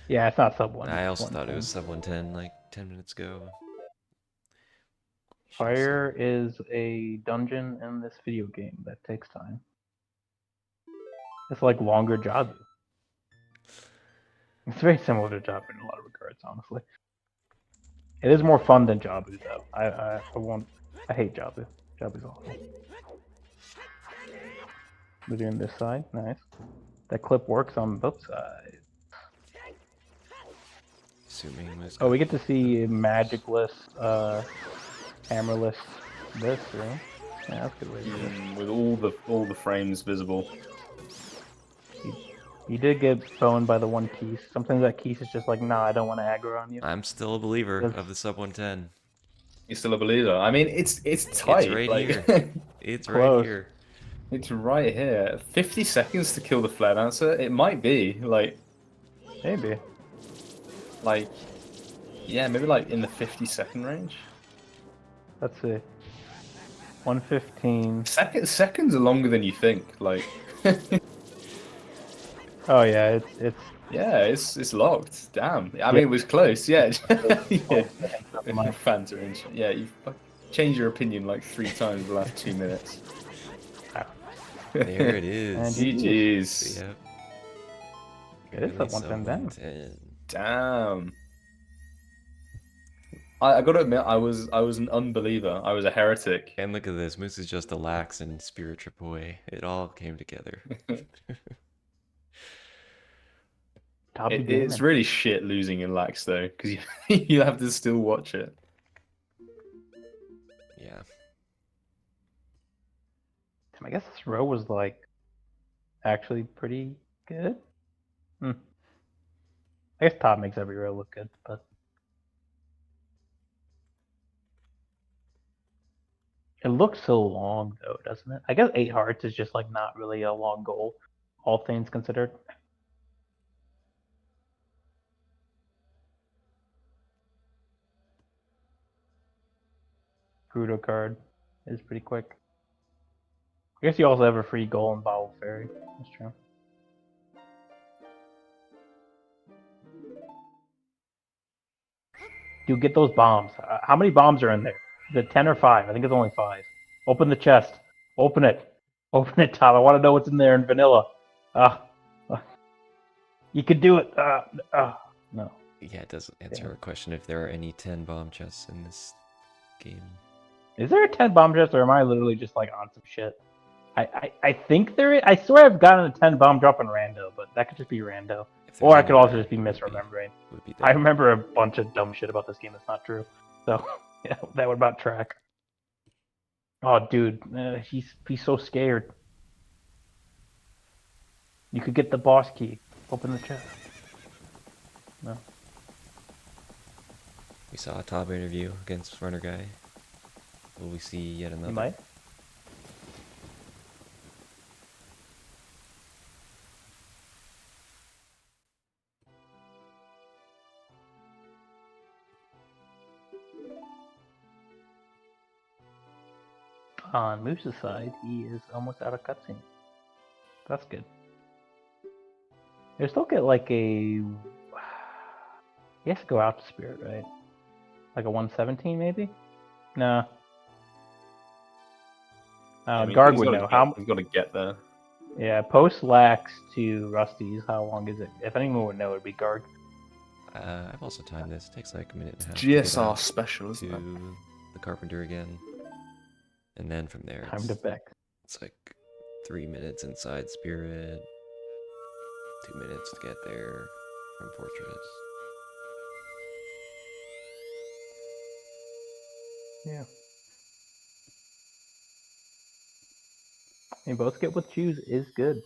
Yeah, it's not sub one. I also one thought it ten. was sub 110 like 10 minutes ago. Fire is a dungeon in this video game that takes time. It's like longer Jabu. It's very similar to Jabu in a lot of regards, honestly. It is more fun than Jabu though. I hate Jabu. Jabu's awful. We're doing this side, nice. That clip works on both sides. Assuming Moose Oh, we got- get to see magicless, hammerless this room. Yeah, that's a good way to do it. With all the frames visible. You did get boned by the one Keese. Sometimes that Keese is just like, nah, I don't want to aggro on you. I'm still a believer That's- of the sub 110. You're still a believer. I mean, it's tight. It's right like, here. It's right Close. here. It's right here. 50 seconds to kill the flare dancer. It might be Maybe. yeah, maybe like in the 50-second range. Let's see. 115. Seconds are longer than you think. Like, Oh yeah, it's yeah, it's locked. Damn. I mean, it was close. Yeah. Yeah. my- Fans are in. Yeah, you changed your opinion like 3 times in the last 2 minutes. There it is. And GG's. Yep. It is Really sub 110 down. 110. Damn. I gotta admit, I was an unbeliever. I was a heretic. And look at this. Moose is just a lax and spirit trip away. It all came together. It's really shit losing in lax though, because you have to still watch it. Yeah. I guess this row was like actually pretty good. I guess top makes every row look good, but it looks so long though, doesn't it? I guess 8 hearts is just like not really a long goal, all things considered. Crudo card is pretty quick. I guess you also have a free goal in Bowel Fairy. That's true. Dude, get those bombs. How many bombs are in there? Is it 10 or 5? I think it's only 5. Open the chest. Open it. Open it, Tom. I want to know what's in there in vanilla. You could do it. No. Yeah, it does answer Damn. our question if there are any 10 bomb chests in this game. Is there a 10 bomb chest, or am I literally just like on some shit? I think there is. I swear I've gotten a 10 bomb drop in rando, but that could just be rando. If there Or were I could more, also just be it would misremembering. would be I there. remember a bunch of dumb shit about this game that's not true. So, yeah, that would about track. Oh, dude, he's so scared. You could get the boss key. Open the chest. No. We saw a top interview against Runner Guy. Will we see yet You another? might. On Moose's side, he is almost out of cutscene. That's good. They still get like a. He has to go out to Spirit, right? Like a 117 maybe? No. Garg would know. He's got to get there. Yeah, post lax to Rusty's. How long is it? If anyone would know, it'd be Garg. I've also timed this. It takes like a minute and a half. GSR special, isn't it? To the Carpenter again, and then from there, Time to Beck. it's like 3 minutes inside Spirit, 2 minutes to get there from Fortress. Yeah. I mean, both get with choose is good.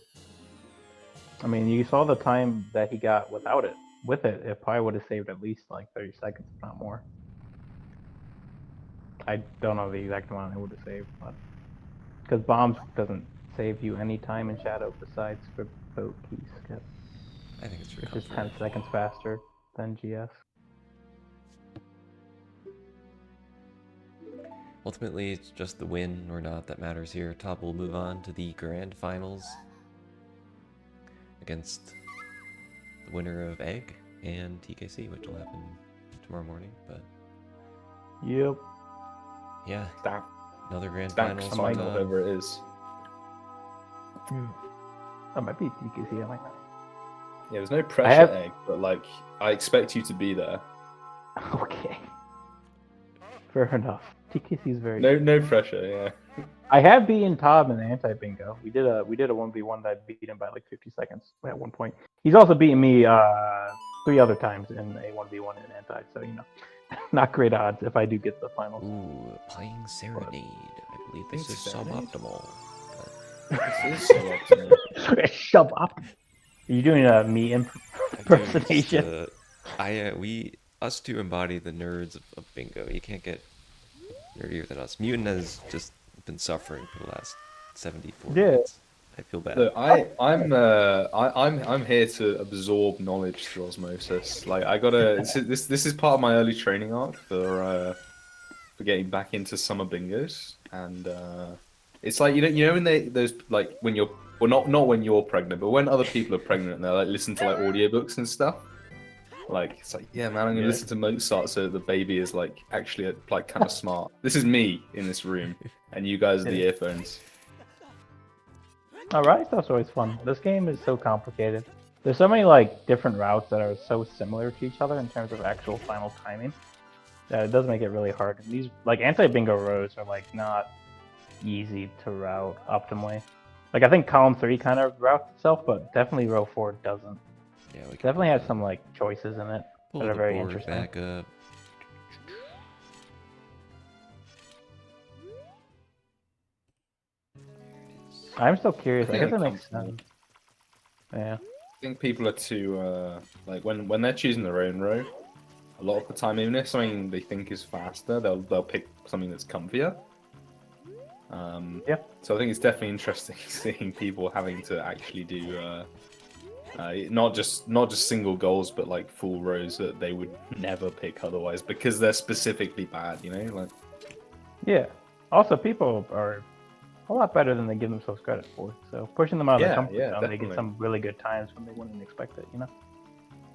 I mean, you saw the time that he got without it. With it, it probably would have saved at least like 30 seconds, if not more. I don't know the exact amount it would have saved, but because bombs doesn't save you any time in Shadow besides for boat key skip, I think it's which is recovery. 10 seconds faster than GS. Ultimately, it's just the win or not that matters here. Top will move on to the grand finals against the winner of Egg and TKC, which will happen tomorrow morning. But Yep. yeah, That another grand Dax finals. final, whatever it is. That might be DKC. I might not. Yeah, there's no pressure, Egg, but like I expect you to be there. Okay. Fair enough. TKC is very. No pressure. Yeah. I have beaten Tob in the anti bingo. We did a 1v1 that I beat him by like 50 seconds at one point. He's also beaten me 3 other times in a 1v1 in anti, so you know, not great odds if I do get to the finals. Ooh, playing Serenade. I believe this is Serenade? suboptimal. This is so optimal. Shove up. Are you doing a me impersonation? Us two embody the nerds of bingo. You can't get nerdier than us. Mutant has just been suffering for the last 74 minutes. I feel bad. Look, I'm here to absorb knowledge through osmosis. Like I gotta. This is part of my early training arc for getting back into summer bingos, and it's like you know when those like when you're not when you're pregnant, but when other people are pregnant and they like listen to like audiobooks and stuff. Like it's like yeah, man, I'm gonna listen to Mozart so the baby is like actually like kind of smart. This is me in this room, and you guys are the earphones. Alright, that's always fun. This game is so complicated. There's so many like different routes that are so similar to each other in terms of actual final timing that it does make it really hard. And these like anti-bingo rows are like not easy to route optimally. Like I think column 3 kind of routes itself, but definitely row 4 doesn't. Yeah, we Definitely has some like choices in it pull that are the very board interesting. back up. I'm still curious. I guess that it makes comes to me. sense. Yeah. I think people are too like when they're choosing their own row. A lot of the time, even if something they think is faster, they'll pick something that's comfier. Yeah. So I think it's definitely interesting seeing people having to actually do not just single goals, but like full rows that they would never pick otherwise because they're specifically bad. You know, like Yeah. Also, people are a lot better than they give themselves credit for. So pushing them out of their comfort zone, they get some really good times when they wouldn't expect it. You know.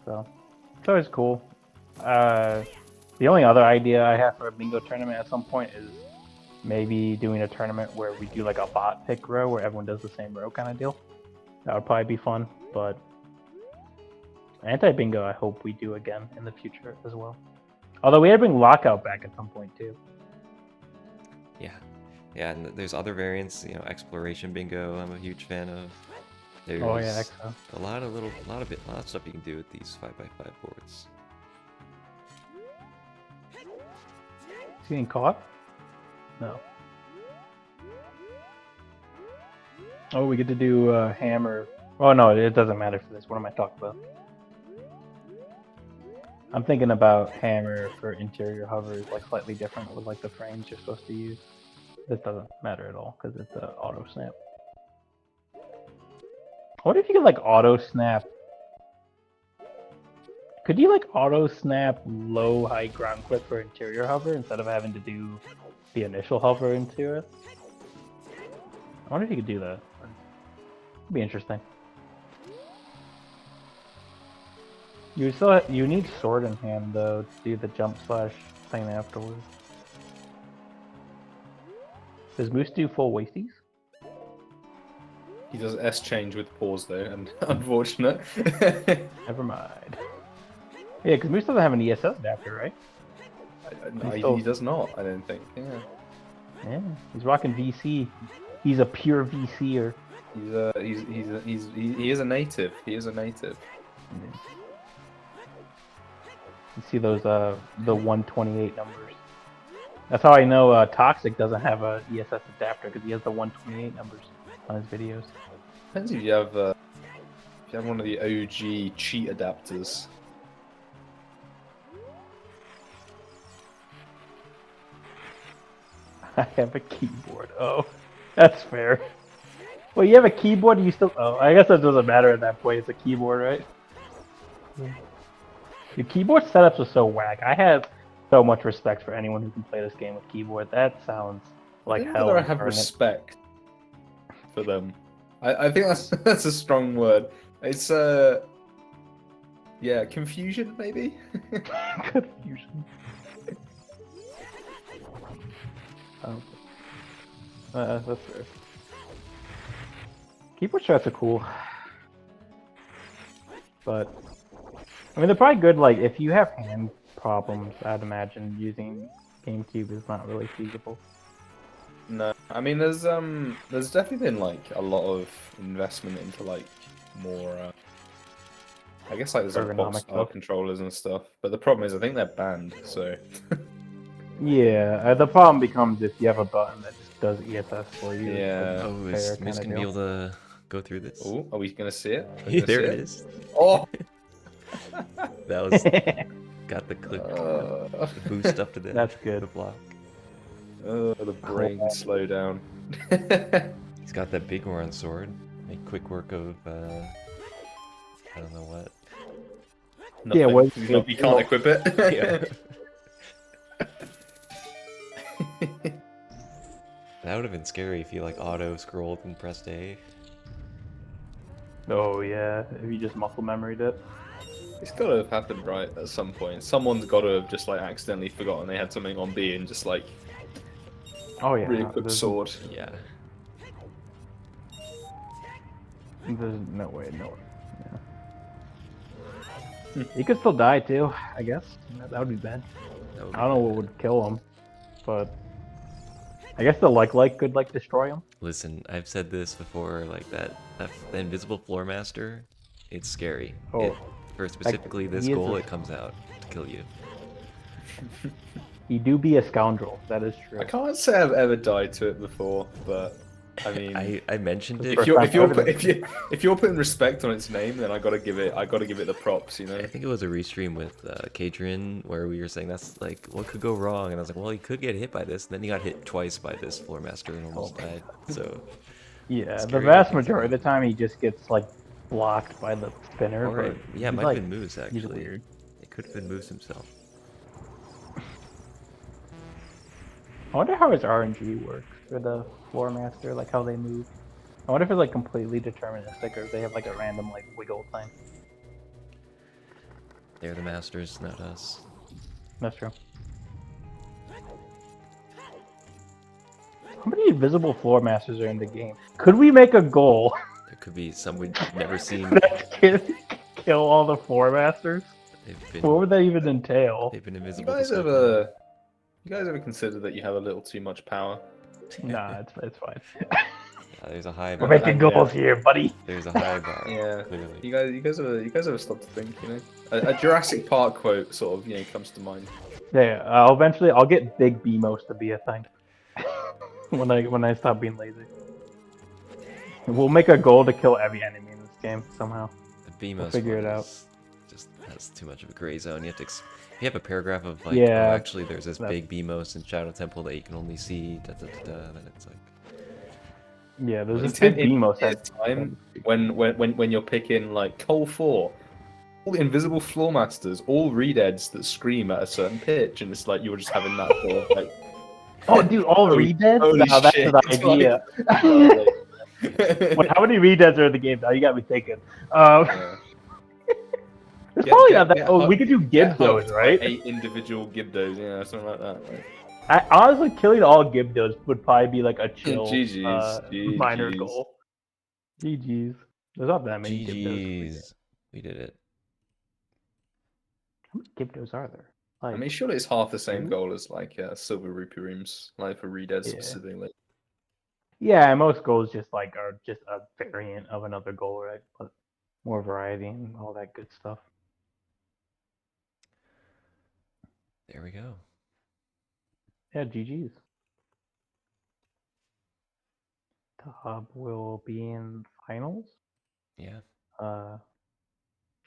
So it's always cool. The only other idea I have for a bingo tournament at some point is maybe doing a tournament where we do like a bot pick row where everyone does the same row kind of deal. That would probably be fun, but anti-bingo I hope we do again in the future as well. Although we had to bring lockout back at some point too. Yeah, and there's other variants, you know, exploration bingo I'm a huge fan of. There's Exo. a lot of stuff you can do with these 5x5 boards. Is he getting caught? No. Oh, we get to do hammer. Oh no, it doesn't matter for this. What am I talking about? I'm thinking about hammer for interior hovers, like slightly different with like the frames you're supposed to use. This doesn't matter at all because it's an auto snap. What if you could like auto snap? Could you like auto snap low height ground clip for interior hover instead of having to do the initial hover into it? I wonder if you could do that. It'd be interesting. You need sword in hand though to do the jump slash thing afterwards. Does Moose do full wasties? He does S change with pause though, and unfortunate. Never mind. Yeah, because Moose doesn't have an ESS adapter, right? He does not, I don't think. Yeah. Yeah, he's rocking VC. He's a pure VCer. He is a native. He is a native. You see those the 128 numbers. That's how I know Toxic doesn't have a ESS adapter because he has the 128 numbers on his videos. Depends if you have one of the OG cheat adapters. I have a keyboard. Oh, that's fair. Well, you have a keyboard. You still? Oh, I guess that doesn't matter at that point. It's a keyboard, right? Your keyboard setups are so whack. I have so much respect for anyone who can play this game with keyboard. That sounds like hell. I have respect for them. I think that's a strong word. It's yeah, confusion maybe. Confusion. That's fair. Keyboard shots are cool, but I mean they're probably good. Like if you have hand problems, I'd imagine using GameCube is not really feasible. No, I mean there's definitely been like a lot of investment into like more. I guess like there's like box style controllers and stuff, but the problem is I think they're banned. So. Yeah, the problem becomes if you have a button that just does ESS for you. Yeah. Oh, is Moose gonna be able to go through this? Oh, are we gonna see it? There it is. Oh, that was got the click the boost up to the That's good. the block. Oh, the brain slow down. He's got that big Oran sword. Make quick work of I don't know what. Nothing. Yeah, well, you can't equip it. Yeah. That would have been scary if you like auto scrolled and pressed A. Oh yeah, if you just muscle memoried it. It's got to have happened right at some point. Someone's got to have just like accidentally forgotten they had something on B and just like Oh yeah, really quick sword. Yeah. There's no way, no way. Yeah. He could still die too, I guess. That would be bad. I don't know what would kill him, but I guess the like could like destroy him. Listen, I've said this before, like the invisible floor master, it's scary. Oh, for specifically this goal, it comes out to kill you. He do be a scoundrel. That is true. I can't say I've ever died to it before, but I mean, I mentioned it. if you're putting respect on its name, then I gotta give it the props, you know. I think it was a restream with Kadrian where we were saying that's like what could go wrong, and I was like, well, he could get hit by this, and then he got hit twice by this floor master and almost died. So yeah, the vast majority of the time he just gets like blocked by the spinner. Or, but yeah, it might have been Moose actually. He's weird. It could have been Moose himself. I wonder how his RNG works for the floor master, like how they move. I wonder if it's like completely deterministic or if they have like a random like wiggle thing. They're the masters, not us. That's true. How many invisible floor masters are in the game? Could we make a goal? There could be some we've never seen. That can kill all the floor masters? What would that even entail? They've been invisible. You guys ever consider that you have a little too much power? Nah, it's fine. There's a high bar. We're making goals here, buddy. There's a high bar. Yeah, clearly. You guys ever stop to think? You know, a Jurassic Park quote sort of comes to mind. Yeah, I'll get Big BMOS to be a thing when I stop being lazy. We'll make a goal to kill every enemy in this game somehow. The BMO figure it one out. just has too much of a gray zone. You have to if you have a paragraph of like, Yeah, oh, actually, there's this that's- big BMOS in Shadow Temple that you can only see. Then it's like, Yeah, there's Well, this big in BMO years' set. time, when you're picking like Cole 4, all the invisible floor masters, all redeads that scream at a certain pitch, and it's like you were just having that sort of like. Oh, dude, all Holy- redeads? holy No, that's shit, the it's idea. Wait, how many redeads are in the game? Now you got me thinking. Yeah. There's probably not that. Get Oh, we could do get Gibdos, hugged right? by 8 individual Gibdos, yeah, something like that. Honestly, killing all Gibdos would probably be like a chill GG's, minor GG's. goal. GG's. There's not that many Gibdos. GG's. We did it. How many Gibdos are there? I Like, mean, surely it's half the same two? goal as like Silver Rupee Rooms, like for redeads Yeah. specifically. yeah, most goals just like are just a variant of another goal, right? But more variety and all that good stuff. There we go. Yeah, GG's. Top will be in finals. Yeah.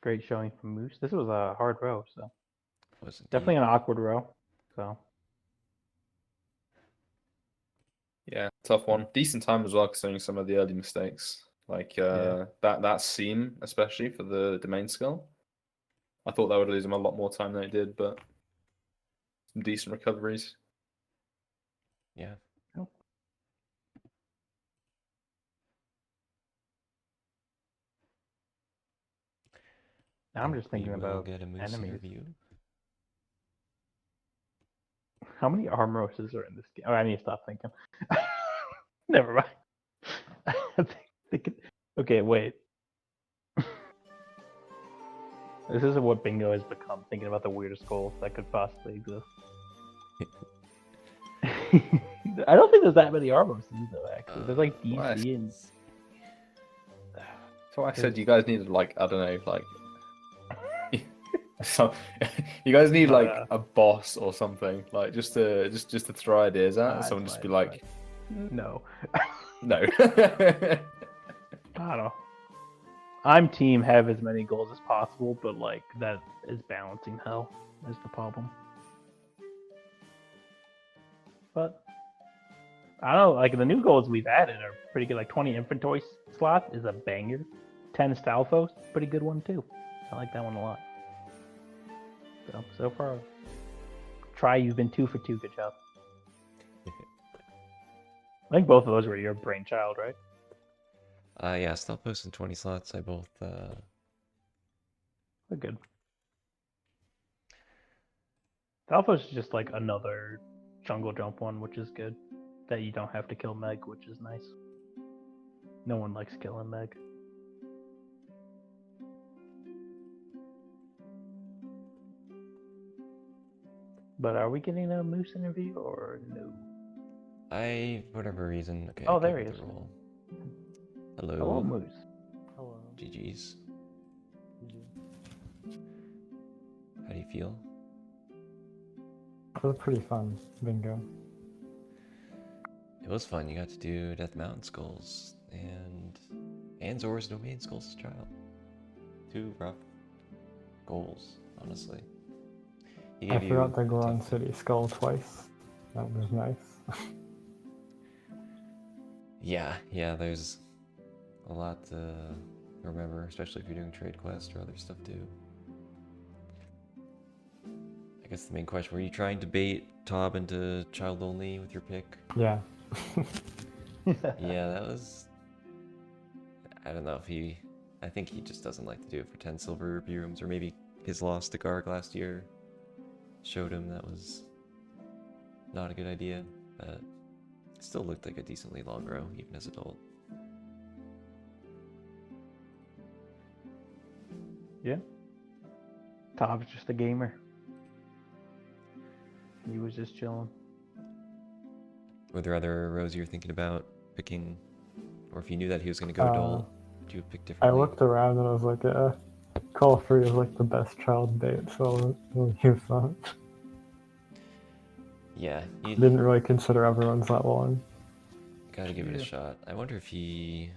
Great showing from Moose. This was a hard row, so Was indeed. definitely an awkward row. So Yeah, tough one. Decent time as well, considering some of the early mistakes, like that seam, especially for the main skull. I thought that would lose him a lot more time than it did, but some decent recoveries. Yeah. now I'm Think just thinking we will about get a Moose enemies. interview. How many arm roses are in this game? Oh, I need to stop thinking. Never mind. Okay, wait. This isn't what bingo has become. Thinking about the weirdest goals that could possibly exist. I don't think there's that many arm roses though. Actually, there's like Why? DC and. So I said you guys needed like I don't know like. So, you guys need like a boss or something, like just to throw ideas at, and someone just be like, no, no. I don't know. I'm team have as many goals as possible, but like that is balancing hell is the problem. But I don't know, like the new goals we've added are pretty good. Like 20 inventory slots is a banger. 10 Stalfos, pretty good one too. I like that one a lot. So far, you've been 2 for 2. Good job. I think both of those were your brainchild, right? Yeah, Stealth Post and 20 slots. I both. They're good. Stalfos is just like another jungle jump one, which is good. That you don't have to kill Meg, which is nice. No one likes killing Meg. But are we getting a Moose interview or no? For whatever reason. Okay. Oh, I there can't he get is. the roll. Hello. Hello, Moose. Hello. GG's. How do you feel? It was pretty fun, bingo. It was fun. You got to do Death Mountain Skulls and Zora's Domain Skulls as a child. 2 rough goals, honestly. I forgot the Goron City skull twice. That was nice. Yeah, there's a lot to remember, especially if you're doing trade quests or other stuff too. I guess the main question, were you trying to bait Tob into child only with your pick? Yeah. Yeah, that was... I don't know if I think he just doesn't like to do it for 10 silver rupee rooms, or maybe his loss to Garg last year showed him that was not a good idea, but it still looked like a decently long row, even as adult. Yeah. Tob's just a gamer. He was just chilling. Were there other rows you were thinking about picking, or if you knew that he was going to go adult, would you have picked I differently? looked around and I was like, Call Free is like the best child bait, so we'll use that. Yeah, you Didn't really consider everyone's that long. gotta give it a shot. I wonder if he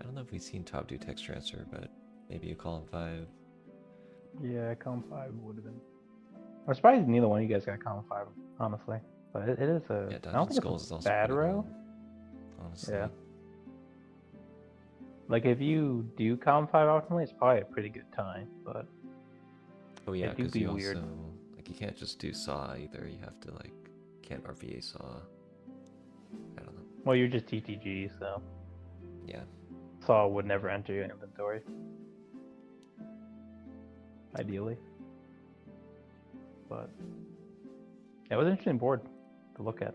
don't know if we've seen Top do text transfer, but maybe a column 5. Yeah, column 5 would have been. I'm surprised neither one of you guys got column 5, honestly. But it is a. Yeah, I Dodge don't and think Skulls it's is a also bad pretty row. low, honestly. Yeah. Like if you do column 5 optimally, it's probably a pretty good time. But Oh yeah, it do because be you weird. also like you can't just do saw either. You have to like can't RVA saw. I don't know. Well, you're just TTG, so Yeah. Saw would never enter your inventory. Ideally. But it was an interesting board to look at.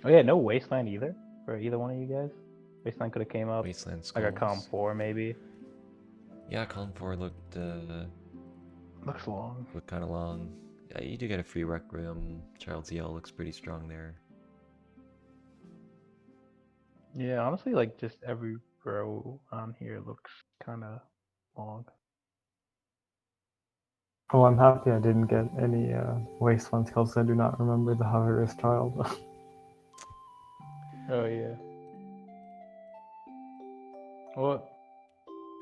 Oh yeah, no Wasteland either for either one of you guys. Wasteland could have came up Wasteland like a column Skulls. 4 maybe. Yeah, column 4 looked Looks long. kind of long. Yeah, you do get a free Requiem. Child's Yell looks pretty strong there. Yeah, honestly, like just every row on here looks kind of long. Oh, I'm happy I didn't get any Wasteland skills. I do not remember the Hover's Child. Oh yeah. Well,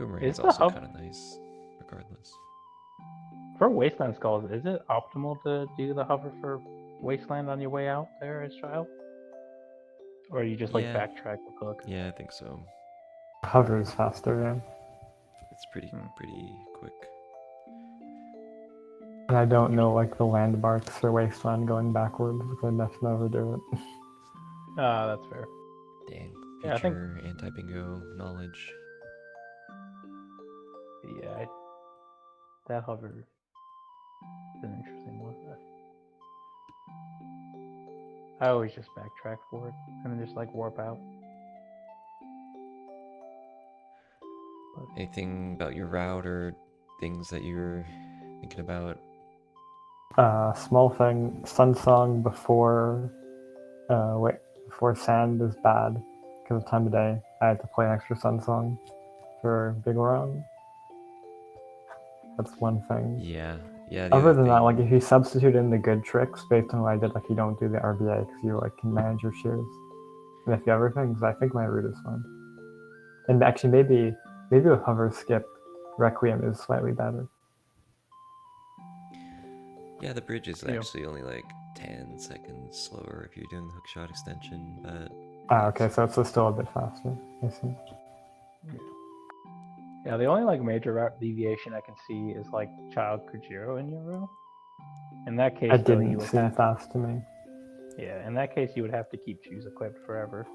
Boomerang is is the also hub kind of nice, regardless. for Wasteland Skulls? Is it optimal to do the hover for Wasteland on your way out there as child, or you just like Yeah. backtrack with hook? Yeah, I think so. Hover is faster, yeah. It's pretty quick. And I don't know like the landmarks for Wasteland going backwards because I just never do it. Ah, that's fair. Dang. Yeah, I think- Future anti-bingo knowledge. Yeah, that hover is an interesting one. I always just backtrack for it and then just like warp out. Anything about your route or things that you're thinking about? Small thing, Sun Song before Sand is bad because of time of day. I had to play an extra Sun Song for Big Round. That's one thing. Yeah. Yeah, Other than that, thing- like if you substitute in the good tricks based on what I did, like you don't do the RBA because you like can manage your shears. And if you have everything, because I think my route is fine. And actually, maybe with hover skip, Requiem is slightly better. Yeah, the bridge is Yeah. actually only like 10 seconds slower if you're doing the hookshot extension, but Okay, so it's still a bit faster. I see. Yeah, the only like major route deviation I can see is like Child Kujiro in your row. In that case, It though, you didn't would seem have fast to me. yeah. In that case, you would have to keep Choose equipped forever.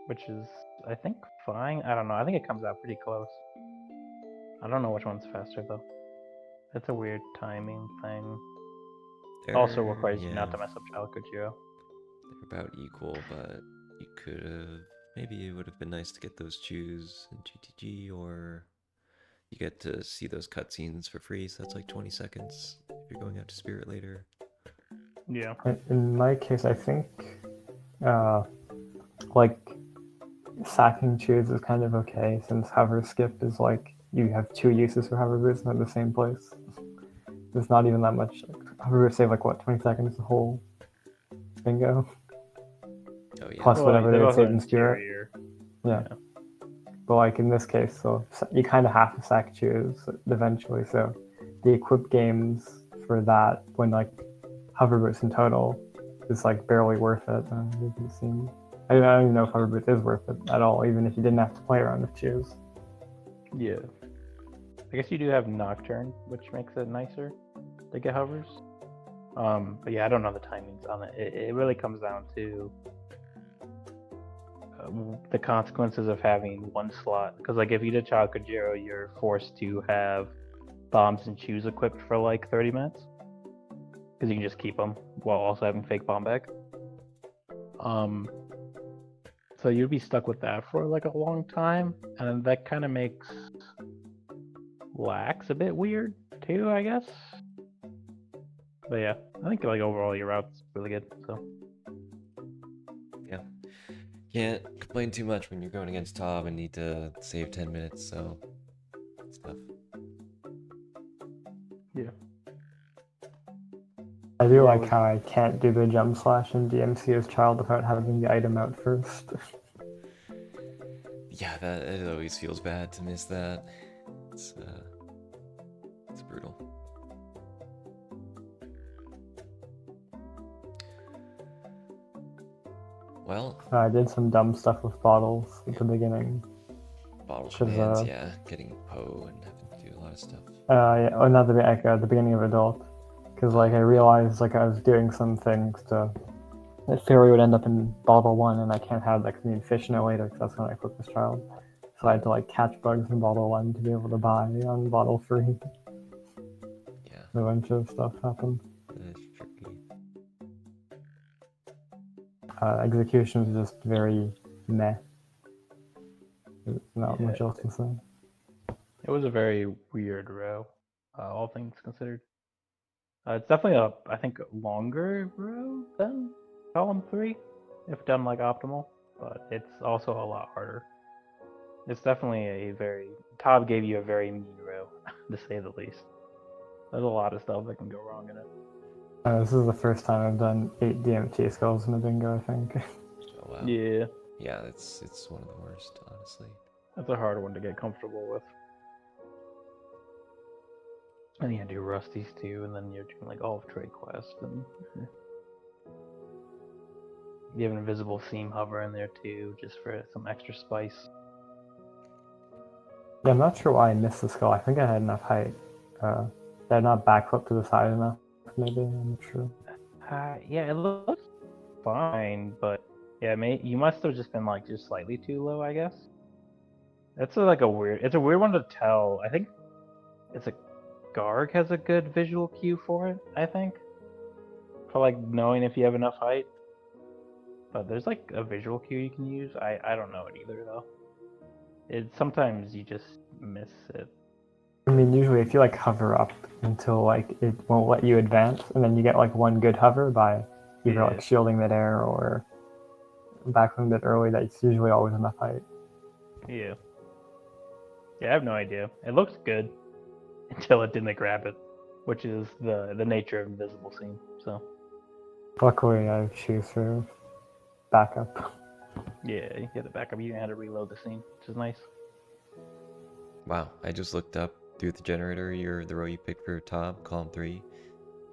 Which is I think fine. I don't know. I think it comes out pretty close. I don't know which one's faster though. It's a weird timing thing. Also requires you not to mess up Child Kujiro. They're about equal, but you could have maybe it would have been nice to get those chews in GTG, or you get to see those cutscenes for free, so that's like 20 seconds if you're going out to Spirit later. Yeah. In my case, I think like sacking choose is kind of okay since hover skip is like you have 2 uses for hover boots at the same place. There's not even that much. Hover boots save like what 20 seconds the whole bingo. Oh yeah. Plus whatever they're they would also save in Spirit. interior. Yeah. But like in this case, so you kind of have to sack choose eventually. So the equip games for that when like hover boots in total is like barely worth it. It doesn't seem. I don't even know if hover boots is worth it at all, even if you didn't have to play around with choose. Yeah. I guess you do have Nocturne, which makes it nicer to get hovers. But yeah, I don't know the timings on it. It really comes down to the consequences of having one slot. Because like if you did Child Kujiro, you're forced to have bombs and shoes equipped for like 30 minutes. Because you can just keep them while also having fake bomb bag. So you'd be stuck with that for like a long time, and that kind of makes lax a bit weird too, I guess. But yeah, I think like overall your route's really good. So Yeah. Can't complain too much when you're going against Tob and need to save 10 minutes, so it's tough. yeah, I do Yeah, like how I can't do the jump slash in DMC as child without having the item out first. Yeah, that it always feels bad to miss that. It's brutal. Well, I did some dumb stuff with bottles at the beginning. bottle 'Cause, shenanigans, yeah, getting Poe and having to do a lot of stuff. Yeah, oh, not the like, the beginning of adult, because like I realized like I was doing some things to that fairy would end up in bottle 1, and I can't have that because I need fish in it later because that's when I cook this child. So I had to like catch bugs in bottle 1 to be able to buy on bottle 3. Yeah, A bunch of stuff happened. that's tricky. Execution is just very meh. There's not Yeah. much else to say. It was a very weird row, all things considered. It's definitely I think, longer row than column 3, if done like optimal, but it's also a lot harder. It's definitely Todd gave you a very mean row, to say the least. There's a lot of stuff that can go wrong in it. This is the first time I've done 8 DMT skulls in a bingo, I think. Oh wow. Yeah, Yeah, it's one of the worst, honestly. that's a hard one to get comfortable with. And you do Rusty's too, and then you're doing like all of Trade Quest, and you have an invisible seam hover in there too, just for some extra spice. Yeah, I'm not sure why I missed the skull. I think I had enough height. They're not backflip to the side enough, maybe. I'm not sure. Yeah, it looks fine, but yeah, you must have just been like just slightly too low, I guess. It's a weird one to tell. I think it's a Garg has a good visual cue for it, I think. For like knowing if you have enough height. But there's like a visual cue you can use. I don't know it either though. Sometimes you just miss it. I mean, usually if you like hover up until like it won't let you advance, and then you get like one good hover by either like shielding midair or backling a bit early, that's usually always enough height. Yeah. Yeah, I have no idea. It looks good until it didn't grab it, which is the nature of invisible seam. So Luckily, I choose for backup. yeah, you get it back up. You didn't have to reload the seam, which is nice. Wow, I just looked up through the generator, the row you picked for top, column 3,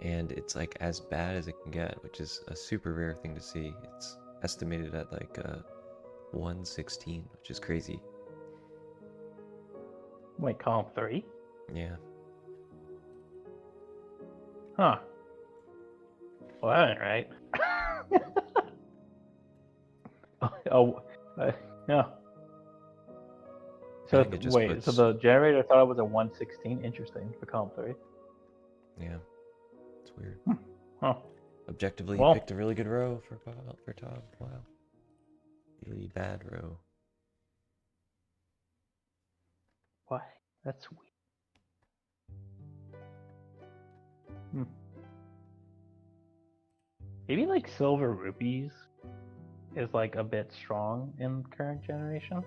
and it's like as bad as it can get, which is a super rare thing to see. It's estimated at like 116, which is crazy. Wait, column 3? Yeah. Huh. Well, that ain't right. Yeah. I So think it just wait, puts, so the generator thought it was a 116. Interesting for column 3. yeah, it's weird. Huh. Objectively, Well, you picked a really good row for top. Wow. Really bad row. why? That's weird. Hmm. Maybe like silver rupees is like a bit strong in current generation.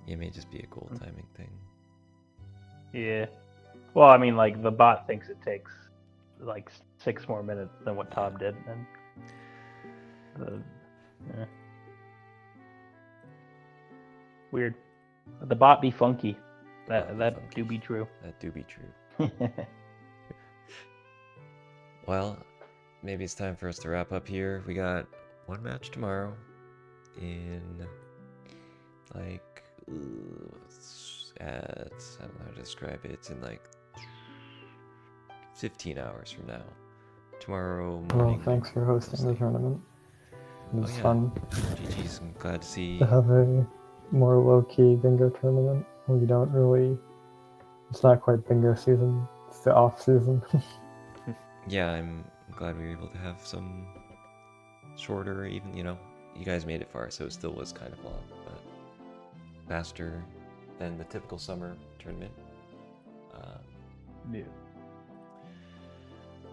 It may just be a goal timing thing. Yeah. Well, I mean, like the bot thinks it takes like 6 more minutes than what Tom did, and yeah. Weird. The bot be funky. That do be true. That do be true. Well, maybe it's time for us to wrap up here. We got one match tomorrow in like I don't know how to describe it. It's in like 15 hours from now. Tomorrow morning. Well, thanks for hosting the tournament. It was fun. GG's, I'm glad to see. To have a more low-key bingo tournament where you don't really. It's not quite bingo season. It's the off season. Yeah, I'm glad we were able to have some shorter, even, you guys made it far, so it still was kind of long, but faster than the typical summer tournament. Yeah.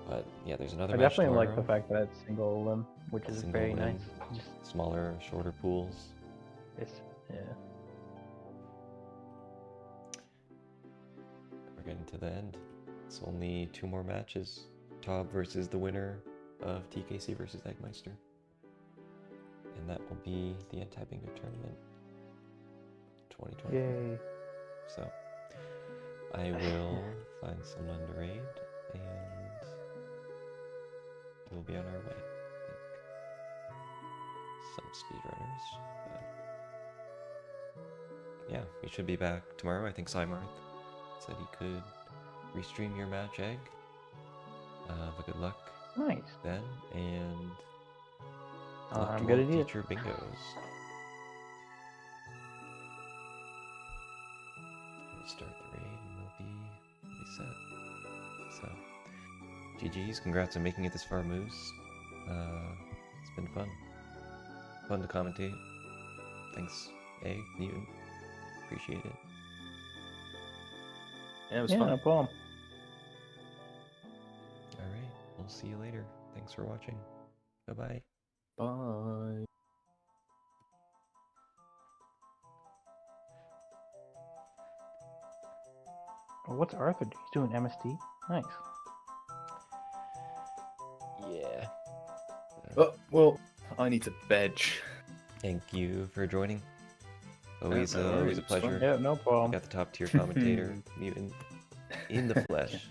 But yeah, there's another I match definitely tomorrow. like the fact that it's single limb, which is very nice. Just Smaller, shorter pools. yeah. We're getting to the end. It's only 2 more matches. Tob versus the winner of TKC versus Eggmeister. And that will be the anti-bingo tournament 2020. Yay. So I will find someone to raid and we'll be on our way. I think. Some speedrunners. But yeah, we should be back tomorrow. I think Cymarth said he could restream your match, Egg. But good luck Nice. then, and luck I'm to gonna all do it. future bingos. We'll start the raid and we'll be set. So, GG's, congrats on making it this far, Moose. It's been fun. Fun to commentate. Thanks, Egg, Newton. Appreciate it. Yeah, it was Yeah, fun. no problem. Alright, we'll see you later. Thanks for watching. Bye-bye. Bye. Oh, what's Arthur do? He's doing MST? Nice. Yeah. Oh, well, I need to veg. Thank you for joining. Always, no always worries, a it's fun. pleasure. Yeah, no problem. Got the top tier commentator, Mutant, in the flesh.